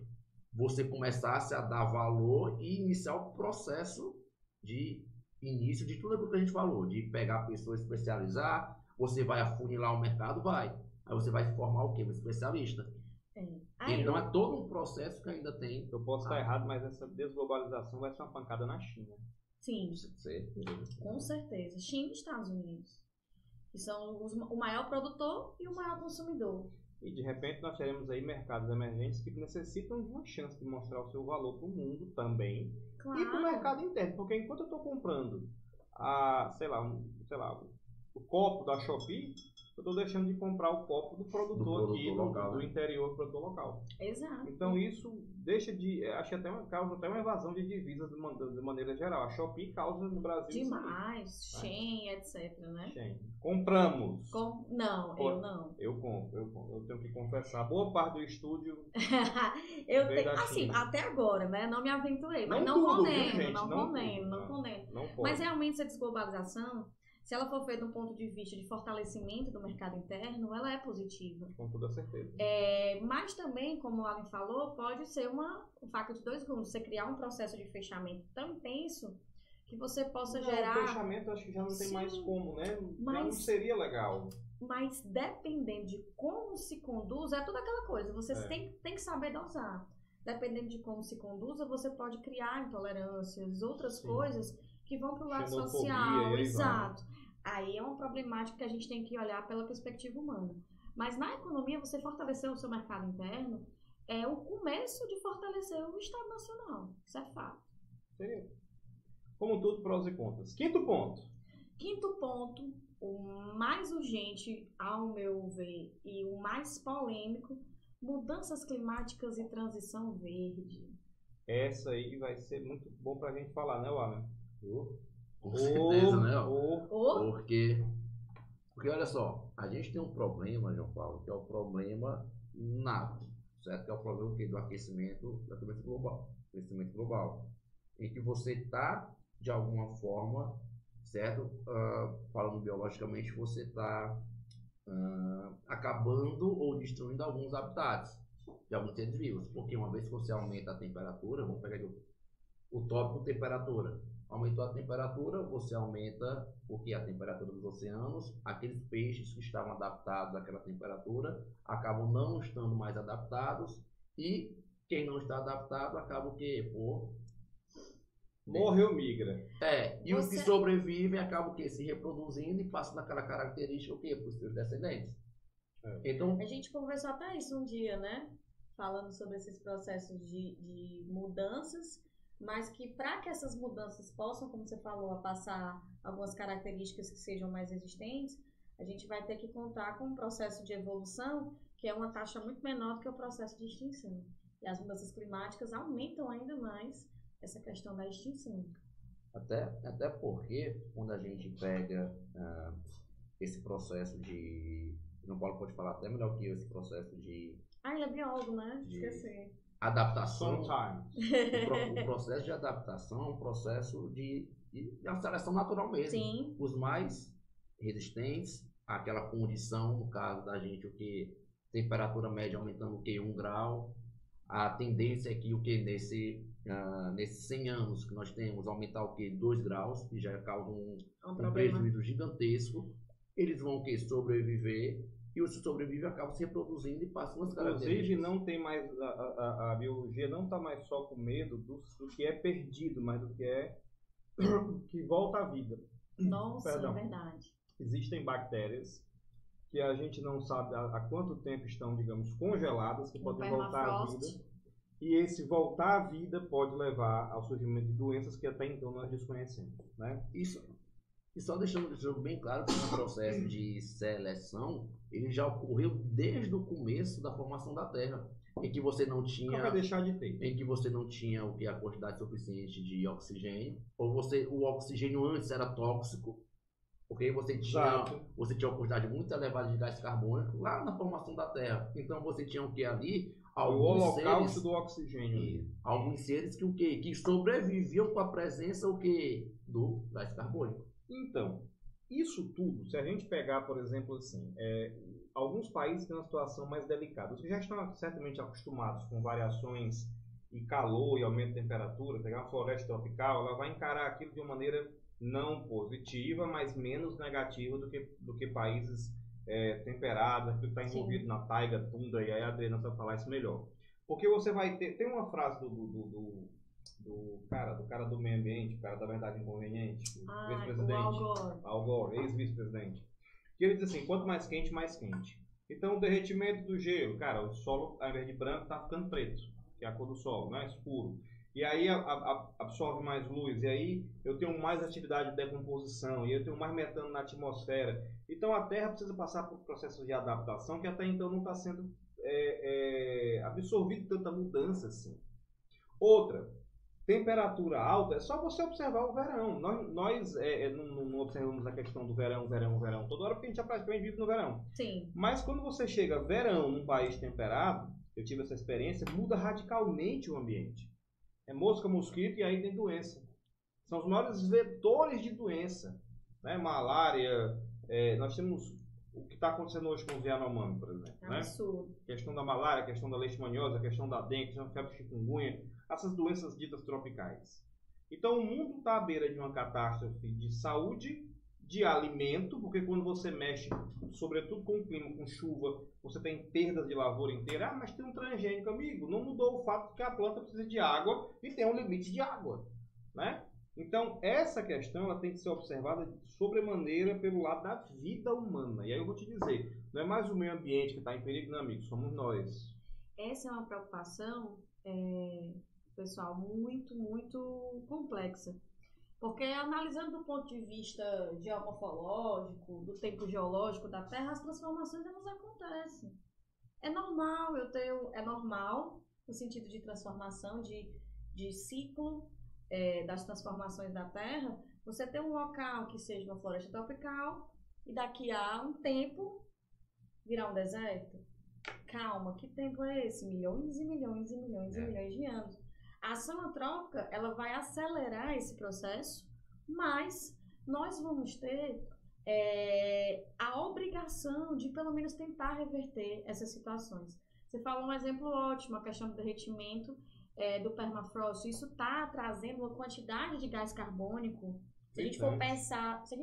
Você começasse a dar valor e iniciar o processo de início de tudo aquilo que a gente falou, de pegar pessoas, especializar, você vai afunilar o mercado, vai. Aí você vai formar o quê? Um especialista. Então é todo um processo que ainda tem. Eu posso estar errado, mas essa desglobalização vai ser uma pancada na China. Sim, com certeza. China e Estados Unidos, que são o maior produtor e o maior consumidor. E de repente nós teremos aí mercados emergentes que necessitam de uma chance de mostrar o seu valor para o mundo também. Claro. E para o mercado interno, porque enquanto eu estou comprando o copo da Shopee, eu estou deixando de comprar o copo do produtor aqui do interior, do produtor local. Exato. Então isso deixa de, acho que causa até uma evasão de divisas de maneira geral. A Shopee causa no Brasil demais, Shein, etc, né? Shein. Compramos. Não, eu não. Eu compro. Eu tenho que confessar. Boa parte do estúdio eu tenho, assim, até agora, né? Não me aventurei, mas não condeno. Mas realmente essa desglobalização, se ela for feita de um ponto de vista de fortalecimento do mercado interno, ela é positiva. Com toda certeza. Mas também, como o Alan falou, pode ser um faca de dois gumes. Você criar um processo de fechamento tão intenso que você possa gerar... O fechamento acho que já não tem mais como, né? Já não seria legal. Mas dependendo de como se conduz, é toda aquela coisa. Você tem que saber dosar. Dependendo de como se conduza, você pode criar intolerâncias, outras coisas que vão para o lado social. Exato. Aí é uma problemática que a gente tem que olhar pela perspectiva humana. Mas na economia, você fortalecer o seu mercado interno é o começo de fortalecer o Estado Nacional. Isso é fato. Sim. Como tudo, prós e contras. Quinto ponto, o mais urgente, ao meu ver, e o mais polêmico, mudanças climáticas e transição verde. Essa aí vai ser muito bom pra gente falar, né, Alan? Com certeza, né? Porque olha só, a gente tem um problema, João Paulo, que é o problema nato, certo? Que é o problema do aquecimento global. Em que você está, de alguma forma, certo? Falando biologicamente, você está acabando ou destruindo alguns habitats de alguns seres vivos. Porque uma vez que você aumenta a temperatura, vamos pegar aqui o tópico temperatura. Aumentou a temperatura, você aumenta a temperatura dos oceanos, aqueles peixes que estavam adaptados àquela temperatura acabam não estando mais adaptados e quem não está adaptado acaba Morreu, migra. E os que sobrevivem acabam que se reproduzindo e passam daquela característica o quê? Para os seus descendentes. Então, a gente conversou até isso um dia, né? Falando sobre esses processos de mudanças, mas que para que essas mudanças possam, como você falou, passar algumas características que sejam mais resistentes, a gente vai ter que contar com um processo de evolução que é uma taxa muito menor do que o processo de extinção. E as mudanças climáticas aumentam ainda mais essa questão da extinção. Até porque, quando a gente pega esse processo de... O Paulo pode falar até melhor que eu, esse processo de... ele é biólogo, né? Esqueci. Adaptação. O processo de adaptação é um processo de seleção natural mesmo. Sim. Os mais resistentes àquela condição, no caso da gente, o que temperatura média aumentando o que 1 grau, a tendência é que o que nesses 100 anos que nós temos aumentar o que 2 graus, que já causa um prejuízo gigantesco. Eles vão que sobreviver, e os que sobrevivem acabam se reproduzindo e passam as características. Inclusive, não tem mais a biologia não está mais só com medo do que é perdido, mas do que é que volta à vida. Nossa, é verdade. Existem bactérias que a gente não sabe há quanto tempo estão, digamos, congeladas, que podem voltar à vida. E esse voltar à vida pode levar ao surgimento de doenças que até então nós desconhecemos, né? Isso. E só deixando bem claro que o processo de seleção, ele já ocorreu desde o começo da formação da Terra, em que você não tinha... Não vai deixar de ter. Em que você não tinha a quantidade suficiente de oxigênio, ou o oxigênio antes era tóxico, porque você tinha uma quantidade muito elevada de gás carbônico lá na formação da Terra. Então você tinha o que ali? O holocausto do oxigênio. Alguns seres que sobreviviam com a presença do gás carbônico. Então, isso tudo, se a gente pegar, por exemplo, assim, alguns países têm uma situação mais delicada. Vocês já estão certamente acostumados com variações e calor e aumento de temperatura. Pegar uma floresta tropical, ela vai encarar aquilo de uma maneira não positiva, mas menos negativa do que países temperados, aquilo que está envolvido na taiga, tundra, e aí a Adriana vai falar isso melhor. Porque você vai ter... Tem uma frase do cara do meio ambiente, o cara da verdade inconveniente, o ex-presidente, Al Gore, ex-vice-presidente, que ele diz assim, quanto mais quente, mais quente. Então o derretimento do gelo, cara, o solo ao invés de branco está ficando preto, que é a cor do solo, né? Escuro. E aí absorve mais luz, e aí eu tenho mais atividade de decomposição, e eu tenho mais metano na atmosfera. Então a Terra precisa passar por processos de adaptação que até então não está sendo absorvido tanta mudança assim. Outra, temperatura alta, é só você observar o verão. Nós não observamos a questão do verão toda hora, porque a gente praticamente vive no verão. Sim. Mas quando você chega verão num país temperado, eu tive essa experiência, muda radicalmente o ambiente. É mosca, mosquito e aí tem doença. São os maiores vetores de doença. Né? Malária, nós temos o que está acontecendo hoje com o Yanomami, por exemplo. É absurdo. Questão da malária, questão da leishmaniose, questão da dengue, questão da febre chikungunya, essas doenças ditas tropicais. Então o mundo está à beira de uma catástrofe de saúde, de alimento, porque quando você mexe, sobretudo com o clima, com chuva, você tem perdas de lavoura inteira. Mas tem um transgênico, amigo. Não mudou o fato de que a planta precisa de água e tem um limite de água, né? Então, essa questão ela tem que ser observada de sobremaneira pelo lado da vida humana. E aí eu vou te dizer, não é mais o meio ambiente que está em perigo, não, amigo, somos nós. Essa é uma preocupação, pessoal, muito, muito complexa. Porque analisando do ponto de vista geomorfológico, do tempo geológico da Terra, as transformações elas acontecem. É normal no sentido de transformação, de ciclo das transformações da Terra, você ter um local que seja uma floresta tropical e daqui a um tempo virar um deserto. Calma, que tempo é esse? Milhões e milhões e milhões e milhões de anos. A ação antrópica, ela vai acelerar esse processo, mas nós vamos ter a obrigação de pelo menos tentar reverter essas situações. Você falou um exemplo ótimo, a questão do derretimento do permafrost. Isso está trazendo uma quantidade de gás carbônico. Se a gente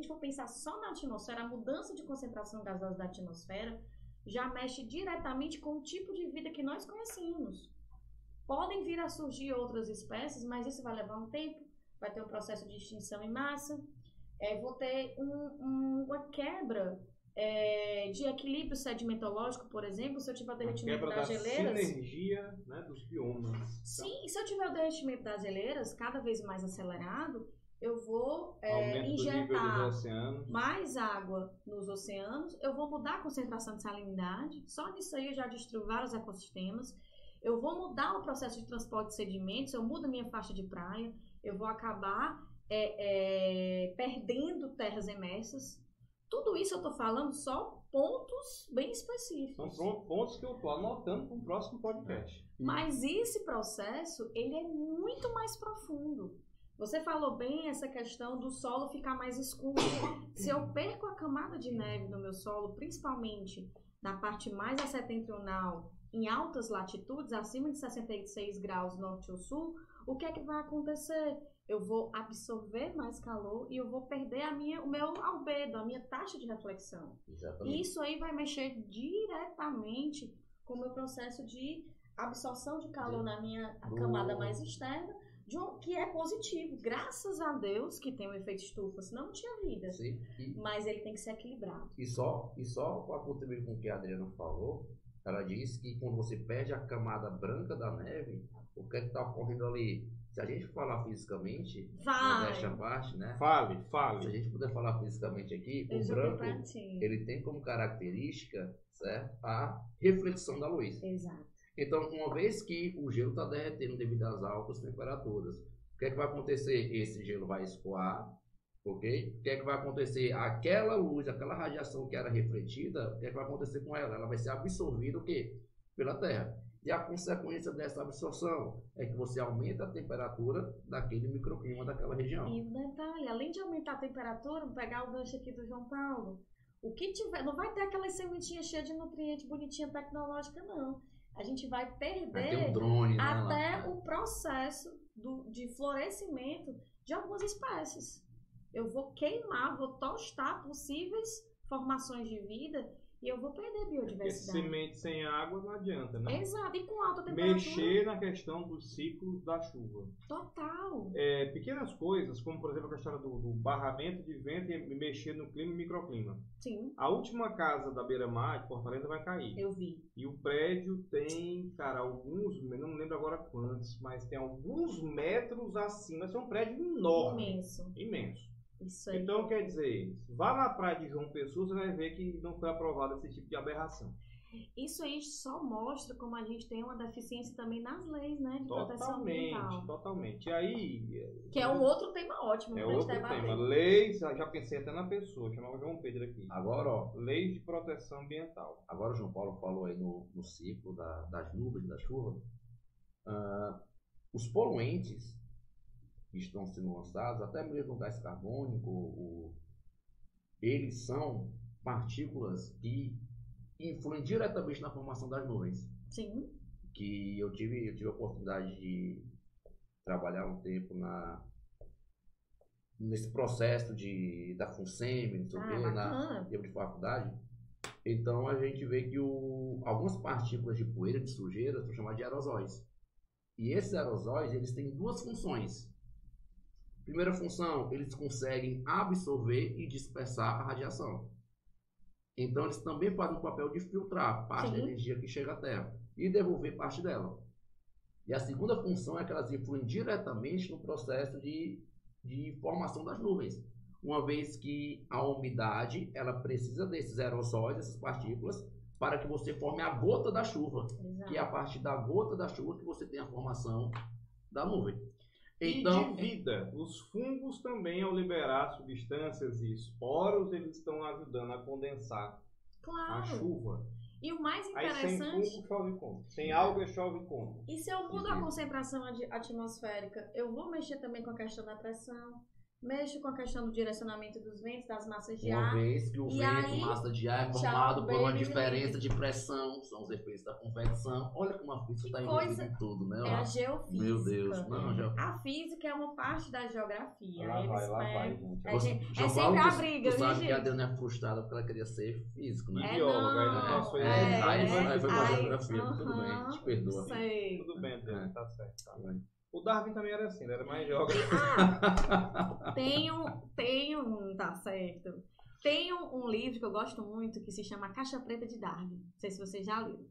for pensar só na atmosfera, a mudança de concentração gasosa da atmosfera já mexe diretamente com o tipo de vida que nós conhecemos. Podem vir a surgir outras espécies, mas isso vai levar um tempo. vai ter um processo de extinção em massa, vou ter uma quebra de equilíbrio sedimentológico, por exemplo, se eu tiver o derretimento das geleiras. Sinergia, né, dos biomas. Sim, e se eu tiver o derretimento das geleiras cada vez mais acelerado, eu vou injetar mais água nos oceanos, eu vou mudar a concentração de salinidade, só nisso aí eu já destruo vários ecossistemas, eu vou mudar o processo de transporte de sedimentos, eu mudo a minha faixa de praia, eu vou acabar perdendo terras emersas. Tudo isso eu estou falando só pontos bem específicos. São pontos que eu estou anotando para o próximo podcast. Mas esse processo, ele é muito mais profundo. Você falou bem essa questão do solo ficar mais escuro. Se eu perco a camada de neve no meu solo, principalmente na parte mais setentrional, em altas latitudes, acima de 66 graus norte ou sul, o que é que vai acontecer? Eu vou absorver mais calor e eu vou perder o meu albedo, a minha taxa de reflexão. Exatamente. E isso aí vai mexer diretamente com o meu processo de absorção de calor na minha camada mais externa, que é positivo. Graças a Deus que tem o efeito estufa, senão não tinha vida. Sim. Mas ele tem que ser equilibrado. E só para contribuir com o que a Adriana falou, ela disse que quando você perde a camada branca da neve, o que é que está ocorrendo ali? Se a gente falar fisicamente, modéstia à parte, né? Fale. Se a gente puder falar fisicamente aqui, o branco, ele tem como característica, certo, a reflexão da luz. Exato. Então, uma vez que o gelo está derretendo devido às altas temperaturas, o que é que vai acontecer? Esse gelo vai escoar, ok? O que é que vai acontecer? Aquela luz, aquela radiação que era refletida, o que é que vai acontecer com ela? Ela vai ser absorvida o quê? Pela Terra. E a consequência dessa absorção é que você aumenta a temperatura daquele microclima daquela região. E um detalhe, além de aumentar a temperatura, vou pegar o gancho aqui do João Paulo, o que tiver, não vai ter aquelas sementinhas cheias de nutrientes, bonitinha, tecnológica, não. A gente vai perder um drone, até o processo de florescimento de algumas espécies. Eu vou queimar, vou tostar possíveis formações de vida e eu vou perder biodiversidade. Porque semente sem água não adianta, né? Exato, e com alta temperatura. Mexer na questão dos ciclos da chuva. Total. Pequenas coisas, como por exemplo a questão do barramento de vento e mexer no clima e microclima. Sim. A última casa da beira-mar de Fortaleza vai cair. Eu vi. E o prédio tem, cara, alguns, não me lembro agora quantos, mas tem alguns metros acima. Esse é um prédio enorme. Imenso. Isso aí. Então, quer dizer, vá na praia de João Pessoa, você vai ver que não foi aprovado esse tipo de aberração. Isso aí só mostra como a gente tem uma deficiência também nas leis, né? De proteção ambiental. Totalmente. E aí... Que é um outro tema ótimo. É outro tema. Leis, já pensei até na pessoa, chamava João Pedro aqui. Agora, ó. Leis de proteção ambiental. Agora o João Paulo falou aí no ciclo das nuvens, da chuva. Os poluentes que estão sendo lançados, até mesmo o gás carbônico, eles são partículas que influem diretamente na formação das nuvens. Sim. Que eu tive a oportunidade de trabalhar um tempo nesse processo da FUNSEMI, não sei o quê, na tempo de faculdade. Então a gente vê que algumas partículas de poeira, de sujeira, são chamadas de aerosóis. E esses aerosóis, eles têm duas funções. Primeira função, eles conseguem absorver e dispersar a radiação. Então, eles também fazem o papel de filtrar parte da energia que chega à Terra e devolver parte dela. E a segunda função é que elas influem diretamente no processo de formação das nuvens. Uma vez que a umidade, ela precisa desses aerossóis, dessas partículas, para que você forme a gota da chuva. Exato. Que é a partir da gota da chuva que você tem a formação da nuvem. Então, e de vida, os fungos também, ao liberar substâncias e esporos, eles estão ajudando a condensar a chuva. E o mais interessante... Aí sem fungo chove como? Sem alga chove como? E se eu mudo a concentração atmosférica, eu vou mexer também com a questão da pressão, mexo com a questão do direcionamento dos ventos, das massas de ar. Uma vez que o vento, massa de ar é formado por uma diferença de pressão, são os efeitos da convecção. Olha como a física está envolvida em tudo, né? É a geofísica. Meu Deus. Não, a física é uma parte da geografia. Lá vai, gente. É sempre a briga, tu viu, sabe gente? que a Adriana é frustrada porque ela queria ser físico, né? Bióloga, aí foi pra geografia, tudo bem, te perdoa. Sei. Tudo bem, Adriana, tá certo. Tá bem. O Darwin também era assim, ele era mais jovem. Tá certo. Tem um livro que eu gosto muito que se chama A Caixa Preta de Darwin. Não sei se você já leu.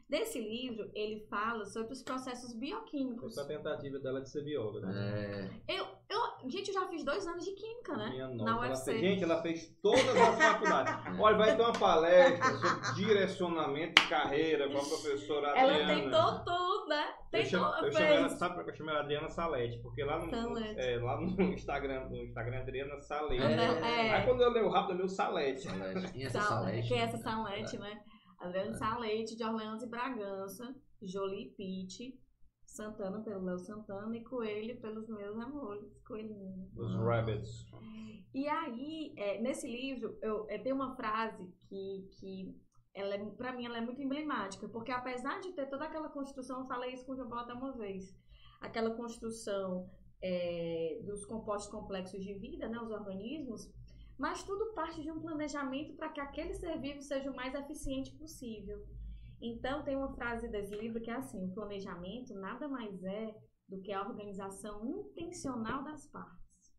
Desse livro, ele fala sobre os processos bioquímicos. Foi a tentativa dela de ser bióloga. Né? Gente, eu já fiz 2 anos de química, né? Na UFC. Ela fez todas as faculdades. Olha, vai ter uma palestra sobre direcionamento de carreira com a professora Adriana. Ela tentou tudo, né? Sabe por que eu chamo ela Adriana Salete? Porque lá no Instagram é Adriana Salete. Aí quando eu leio rápido, eu leio Salete. Quem é essa Salete? Quem é essa Salete, né? Adriana Salete, de Orleans e Bragança, Jolie Pitt, Santana pelo Léo Santana e Coelho pelos meus amores, Coelhinho. Os Rabbits. E aí, nesse livro, tem uma frase que pra mim, ela é muito emblemática, porque apesar de ter toda aquela construção, eu falei isso com o João Paulo até uma vez, aquela construção dos compostos complexos de vida, né, os organismos, mas tudo parte de um planejamento para que aquele ser vivo seja o mais eficiente possível. Então, tem uma frase desse livro que é assim: o planejamento nada mais é do que a organização intencional das partes.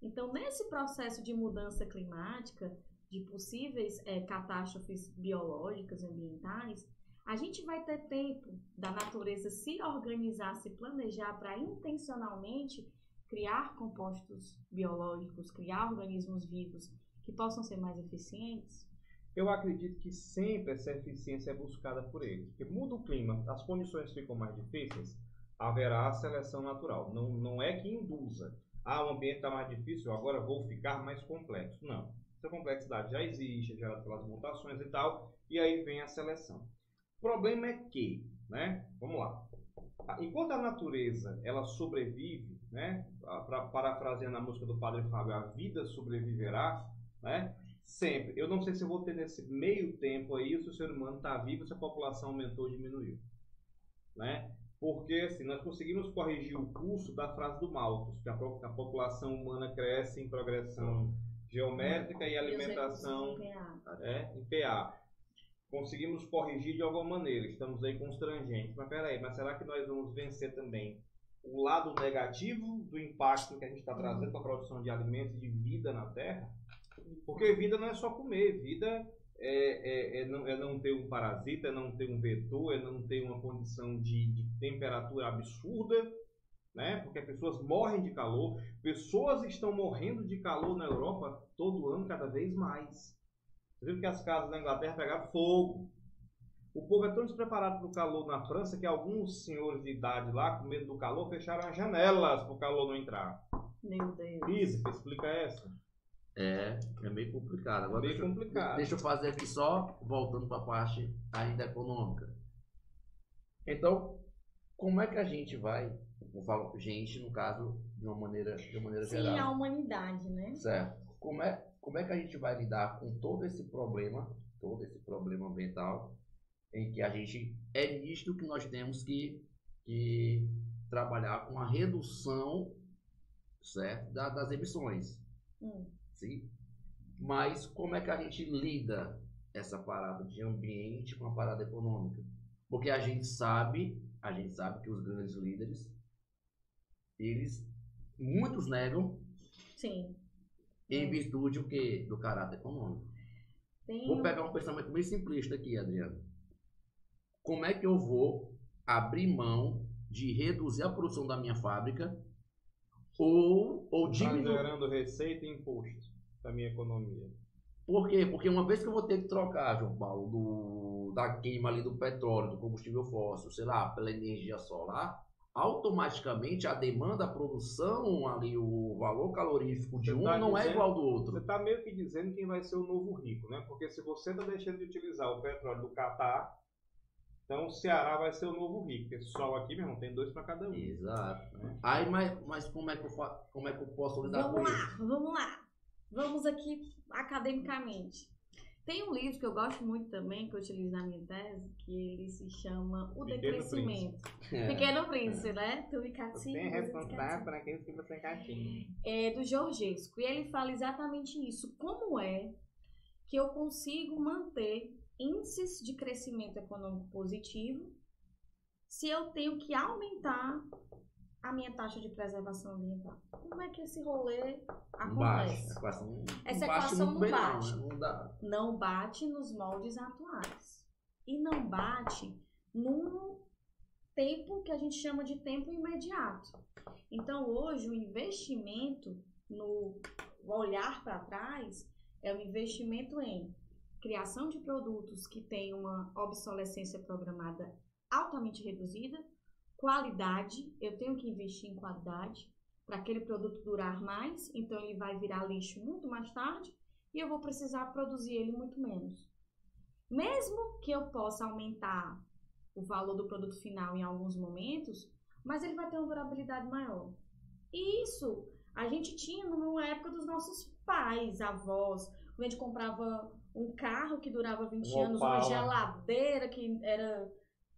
Então, nesse processo de mudança climática, de possíveis catástrofes biológicas e ambientais, a gente vai ter tempo da natureza se organizar, se planejar para intencionalmente criar compostos biológicos, criar organismos vivos que possam ser mais eficientes? Eu acredito que sempre essa eficiência é buscada por eles. Porque muda o clima, as condições ficam mais difíceis, haverá seleção natural. Não é que induza. O ambiente está mais difícil, agora vou ficar mais complexo. Não. Essa complexidade já existe, gerada pelas mutações e tal, e aí vem a seleção. O problema é que, né? Vamos lá. Enquanto a natureza ela sobrevive, né? Parafraseando a música do Padre Fábio, a vida sobreviverá, né? Sempre. Eu não sei se eu vou ter nesse meio tempo aí se o ser humano está vivo, se a população aumentou ou diminuiu, né? Porque assim, nós conseguimos corrigir o curso da frase do Malthus, que a população humana cresce em progressão geométrica e alimentação em PA. Conseguimos corrigir de alguma maneira, estamos aí constrangentes. Mas peraí, será que nós vamos vencer também o lado negativo do impacto que a gente está trazendo para a produção de alimentos e de vida na Terra? Porque vida não é só comer, vida é não ter um parasita, é não ter um vetor, é não ter uma condição de temperatura absurda, né? Porque pessoas morrem de calor, pessoas estão morrendo de calor na Europa todo ano, cada vez mais. Você viu que as casas na Inglaterra pegaram fogo. O povo é tão despreparado para o calor na França que alguns senhores de idade lá, com medo do calor, fecharam as janelas para o calor não entrar. Meu Deus. Física, explica essa. É meio complicado. Agora complicado. Deixa eu fazer aqui só, voltando para a parte ainda econômica. Então, como é que a gente vai, eu falo gente, no caso, de uma maneira geral. Sim, a humanidade, né? Certo. Como é que a gente vai lidar com todo esse problema ambiental, em que a gente é nítido que nós temos que trabalhar com a redução, certo, das emissões. Sim? Mas como é que a gente lida essa parada de ambiente com a parada econômica? Porque a gente sabe que os grandes líderes, muitos negam. Sim. Em virtude o quê? Do caráter econômico. Vou pegar um pensamento meio simplista aqui, Adriano. Como é que eu vou abrir mão de reduzir a produção da minha fábrica ou diminuir... gerando receita e imposto da minha economia. Por quê? Porque uma vez que eu vou ter que trocar, João Paulo, da queima ali do petróleo, do combustível fóssil, sei lá, pela energia solar, automaticamente a demanda, a produção, ali, o valor calorífico de não é igual ao do outro. Você está meio que dizendo quem vai ser o novo rico, né? Porque se você está deixando de utilizar o petróleo do Catar, então o Ceará vai ser o novo rico. Porque sol aqui, meu irmão, tem 2 para cada um. Exato. Né? Aí, mas como é que eu posso lidar com isso? Vamos lá. Vamos aqui academicamente. Tem um livro que eu gosto muito também, que eu utilizo na minha tese, que ele se chama O Decrescimento. Pequeno Príncipe, né? Tu e Catinho. Você é responsável por aqueles que você Catinho. É do Georgescu. E ele fala exatamente isso. Como é que eu consigo manter índices de crescimento econômico positivo se eu tenho que aumentar a minha taxa de preservação ambiental? Como é que esse rolê Baixa. acontece? Essa equação não bate. Não bate nos moldes atuais. E não bate num tempo que a gente chama de tempo imediato. Então, hoje, o investimento no olhar para trás é o investimento em criação de produtos que têm uma obsolescência programada altamente reduzida, qualidade, eu tenho que investir em qualidade para aquele produto durar mais, então ele vai virar lixo muito mais tarde e eu vou precisar produzir ele muito menos. Mesmo que eu possa aumentar o valor do produto final em alguns momentos, mas ele vai ter uma durabilidade maior. E isso a gente tinha numa época dos nossos pais, avós, quando a gente comprava um carro que durava 20 anos, uma geladeira que era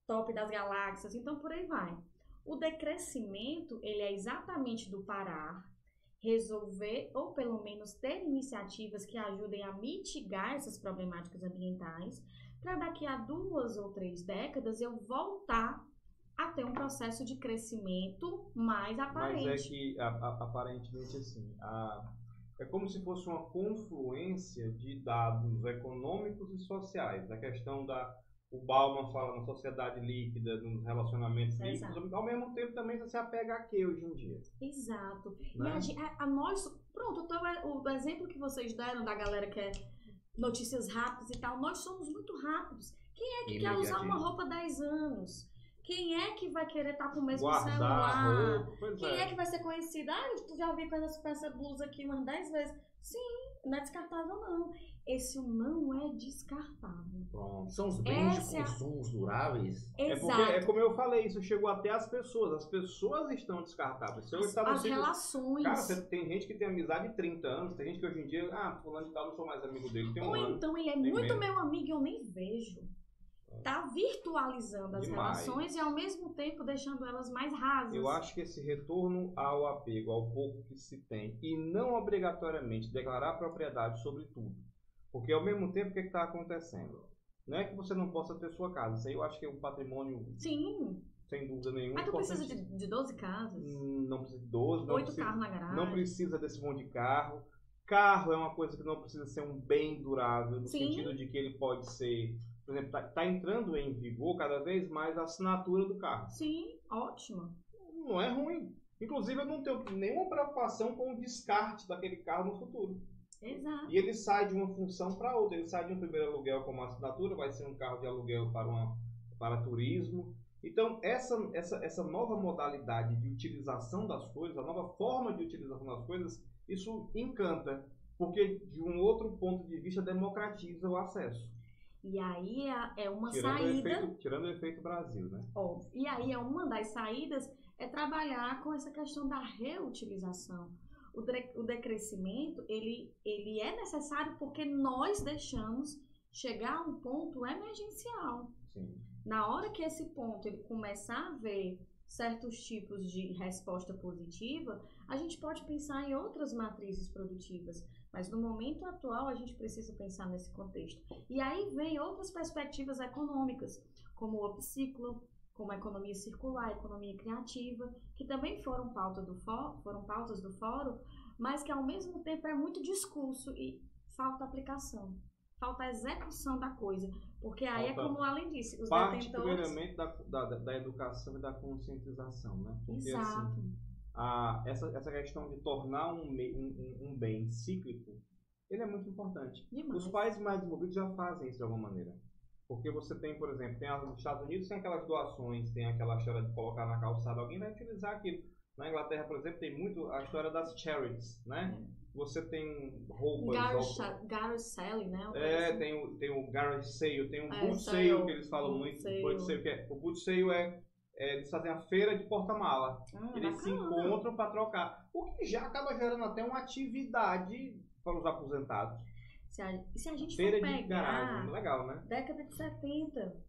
top das galáxias, então por aí vai. O decrescimento, ele é exatamente do parar, resolver ou pelo menos ter iniciativas que ajudem a mitigar essas problemáticas ambientais, para daqui a 2 ou 3 décadas eu voltar a ter um processo de crescimento mais aparente. Mas é que, aparentemente, assim, é como se fosse uma confluência de dados econômicos e sociais. A questão o Bauman fala na sociedade líquida, nos relacionamentos líquidos, ao mesmo tempo também você se apega a quê hoje em dia? Exato. Né? E nós, pronto, então, o exemplo que vocês deram da galera que é notícias rápidas e tal, nós somos muito rápidos. Quem é que quer usar uma roupa 10 anos? Quem é que vai querer estar com o mesmo celular? Quem é que vai ser conhecido? Tu já ouvi com essa blusa aqui umas 10 vezes. Sim, não é descartável não. Esse não é descartável. Pronto. São os bens de consumo duráveis. Exato. É como eu falei, isso chegou até as pessoas. As pessoas estão descartáveis. As relações. Cara, tem gente que tem amizade de 30 anos, tem gente que hoje em dia, fulano de tal, não sou mais amigo dele. Tem Ou então ele é muito meu amigo e eu nem vejo. Tá virtualizando as relações e ao mesmo tempo deixando elas mais rasas. Eu acho que esse retorno ao apego, ao pouco que se tem, e não obrigatoriamente declarar propriedade sobre tudo. Porque ao mesmo tempo, o que está acontecendo? Não é que você não possa ter sua casa. Isso aí eu acho que é um patrimônio. Sim. Sem dúvida nenhuma. Mas tu precisa de 12 casas? Não precisa de 12. 8 carros na garagem. Não precisa desse monte de carro. Carro é uma coisa que não precisa ser um bem durável, no sentido de que ele pode ser. Por exemplo, está entrando em vigor cada vez mais a assinatura do carro. Sim, ótimo. Não é ruim. Inclusive, eu não tenho nenhuma preocupação com o descarte daquele carro no futuro. Exato. E ele sai de uma função para outra. Ele sai de um primeiro aluguel como assinatura, vai ser um carro de aluguel para turismo. Então, essa nova modalidade de utilização das coisas, a nova forma de utilização das coisas, isso encanta. Porque, de um outro ponto de vista, democratiza o acesso. E aí é uma saída... Tirando o efeito Brasil, né? Óbvio. E aí é uma das saídas é trabalhar com essa questão da reutilização. O decrescimento, ele é necessário porque nós deixamos chegar a um ponto emergencial. Sim. Na hora que esse ponto ele começar a ver certos tipos de resposta positiva, a gente pode pensar em outras matrizes produtivas. Mas no momento atual a gente precisa pensar nesse contexto. E aí vem outras perspectivas econômicas, como o upciclo, como a economia circular, a economia criativa, que também foram pautas do fórum, mas que ao mesmo tempo é muito discurso e falta aplicação, falta execução da coisa. Porque aí é como além disso, os parte detentores... primeiramente da educação e da conscientização, né? Porque, Exato. Assim, essa questão de tornar um bem cíclico, ele é muito importante. Demais. Os países mais desenvolvidos já fazem isso de alguma maneira. Porque você tem, por exemplo, nos Estados Unidos tem aquelas doações, tem aquela história de colocar na calçada, alguém vai utilizar aquilo. Na Inglaterra, por exemplo, tem muito a história das charities, né? Você tem roupas... Garage sale, né? Tem o garage sale, tem o boot sale, que eles falam muito. O boot sale eles fazem a feira de porta-mala. Eles se encontram para trocar. O que já acaba gerando até uma atividade para os aposentados. Se a gente feira for pegar, de garagem, legal, né? Década de 70,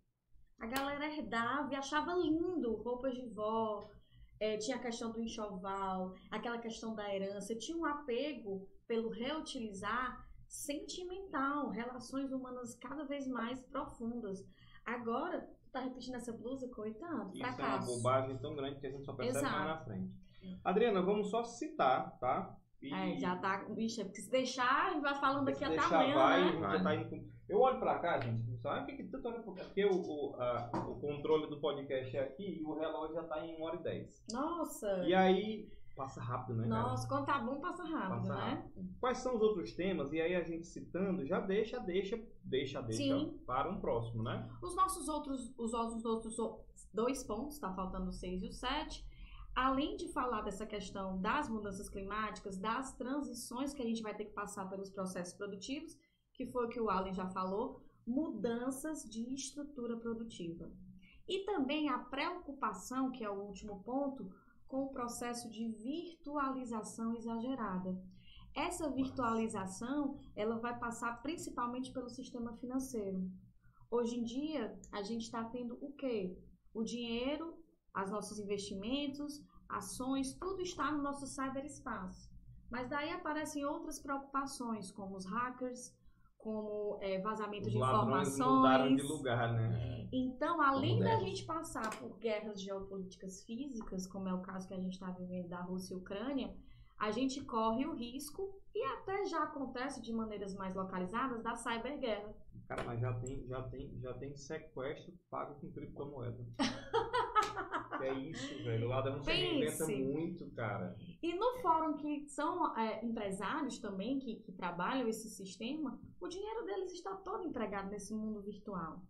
a galera herdava e achava lindo roupas de vó. Tinha a questão do enxoval, aquela questão da herança, tinha um apego pelo reutilizar sentimental, relações humanas cada vez mais profundas. Agora, tu tá repetindo essa blusa, coitado, Isso fracasso. é uma bobagem tão grande que a gente só percebe Exato. mais na frente. Adriana, vamos só citar, tá? Já tá, bicho, porque se deixar, a gente vai falando aqui Se até deixar amanhã, vai, né? a gente já tá indo com... Eu olho pra cá, gente, sabe o que tanto olha pra cá? Porque o controle do podcast é aqui e o relógio já tá em 1h10. Nossa! E aí, passa rápido, né, cara? Nossa, quando tá bom, passa rápido, Passa né? rápido. Quais são os outros temas? E aí a gente citando, já deixa Sim. para um próximo, né? Os outros 2 pontos, tá faltando o 6 e o 7, além de falar dessa questão das mudanças climáticas, das transições que a gente vai ter que passar pelos processos produtivos, que foi o que o Alan já falou, mudanças de estrutura produtiva. E também a preocupação, que é o último ponto, com o processo de virtualização exagerada. Essa virtualização, ela vai passar principalmente pelo sistema financeiro. Hoje em dia, a gente está tendo o quê? O dinheiro, os nossos investimentos, ações, tudo está no nosso cyberespaço. Mas daí aparecem outras preocupações, como os hackers, como vazamento de informações. Os ladrões mudaram de lugar, né? Então, além da gente passar por guerras geopolíticas físicas, como é o caso que a gente está vivendo da Rússia e Ucrânia, a gente corre o risco, e até já acontece de maneiras mais localizadas, da cyberguerra. Cara, mas já tem sequestro pago com criptomoeda. Que é isso, velho. O ladrão se reinventa muito, cara. E no fórum que são empresários também, que trabalham esse sistema, o dinheiro deles está todo empregado nesse mundo virtual.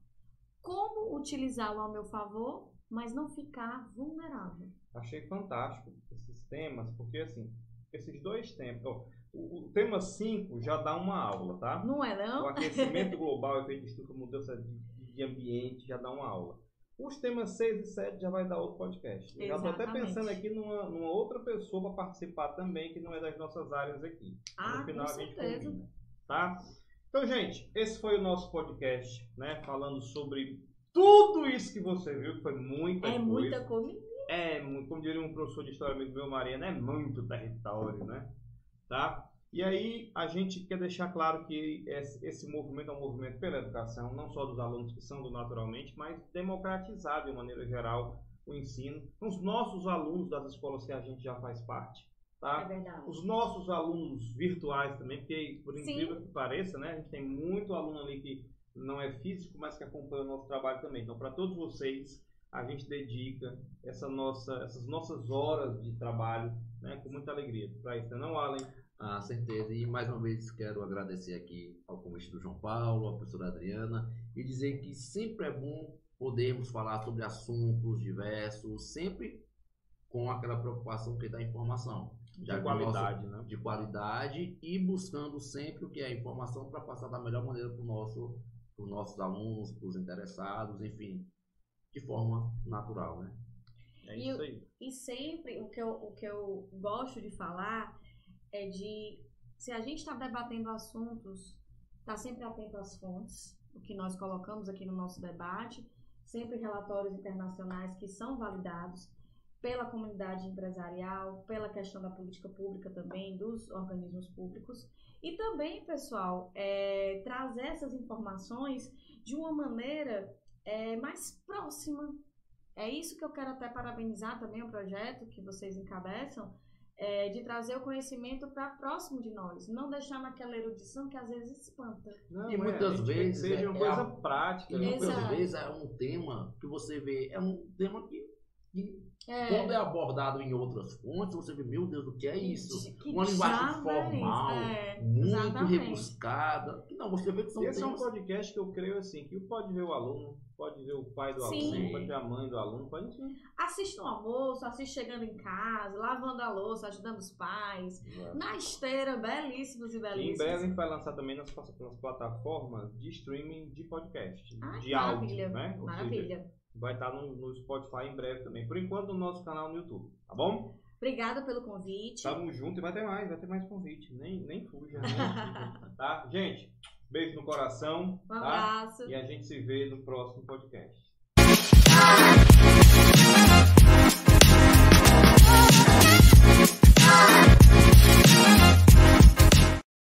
Como utilizá-lo ao meu favor, mas não ficar vulnerável? Achei fantástico esses temas, porque assim, esses 2 temas... O tema 5 já dá uma aula, tá? Não é, não? O aquecimento global, efeito estufa, mudança de ambiente, já dá uma aula. Os temas 6 e 7 já vai dar outro podcast. Eu já estou até pensando aqui numa outra pessoa para participar também, que não é das nossas áreas aqui. No final, com a gente certeza. combina, tá? Então, gente, esse foi o nosso podcast, né? Falando sobre tudo isso que você viu, que foi muita coisa. Muita coisa. Como diria um professor de história amigo meu, Mariana, é muito território, né? Tá? E aí a gente quer deixar claro que esse movimento é um movimento pela educação, não só dos alunos que são do Naturalmente, mas democratizar de maneira geral o ensino. Os nossos alunos das escolas que a gente já faz parte, tá? É verdade. Os nossos alunos virtuais também, porque por incrível que pareça, né, a gente tem muito aluno ali que não é físico, mas que acompanha o nosso trabalho também. Então, para todos vocês, a gente dedica essas nossas horas de trabalho, né, com muita alegria para isso, não, Alan? Ah, certeza. E mais uma vez quero agradecer aqui ao convite do João Paulo, à professora Adriana, e dizer que sempre é bom podermos falar sobre assuntos diversos, sempre com aquela preocupação que dá informação. De qualidade, né? De qualidade, e buscando sempre o que é informação para passar da melhor maneira para os nossos alunos, para os interessados, enfim, de forma natural, né? É isso aí. E sempre o que eu gosto de falar é se a gente está debatendo assuntos, está sempre atento às fontes, o que nós colocamos aqui no nosso debate, sempre relatórios internacionais que são validados pela comunidade empresarial, pela questão da política pública também, dos organismos públicos, e também, pessoal, trazer essas informações de uma maneira mais próxima. É isso que eu quero até parabenizar também o projeto que vocês encabeçam, de trazer o conhecimento para próximo de nós, não deixar naquela erudição que às vezes espanta. Não, e muitas vezes seja uma coisa prática. E muitas vezes é um tema que você vê, é um tema que quando é abordado em outras fontes, você vê, meu Deus, o que é isso? Uma linguagem formal, muito rebuscada. Não, você vê que são esse temas... é um podcast que eu creio assim, que pode ver o aluno, pode ver o pai do aluno, pode ver a mãe do aluno, pode ver. Assiste no almoço, assiste chegando em casa, lavando a louça, ajudando os pais, na esteira, belíssimos e belíssimos. E em breve a gente vai lançar também nas plataformas de streaming de podcast, de maravilha, áudio, né? Maravilha. Vai estar no Spotify em breve também. Por enquanto, no nosso canal no YouTube, tá bom? Obrigada pelo convite. Tamo junto e vai ter mais convite. Nem fuja, tá? Gente, beijo no coração. Um abraço. Tá? E a gente se vê no próximo podcast.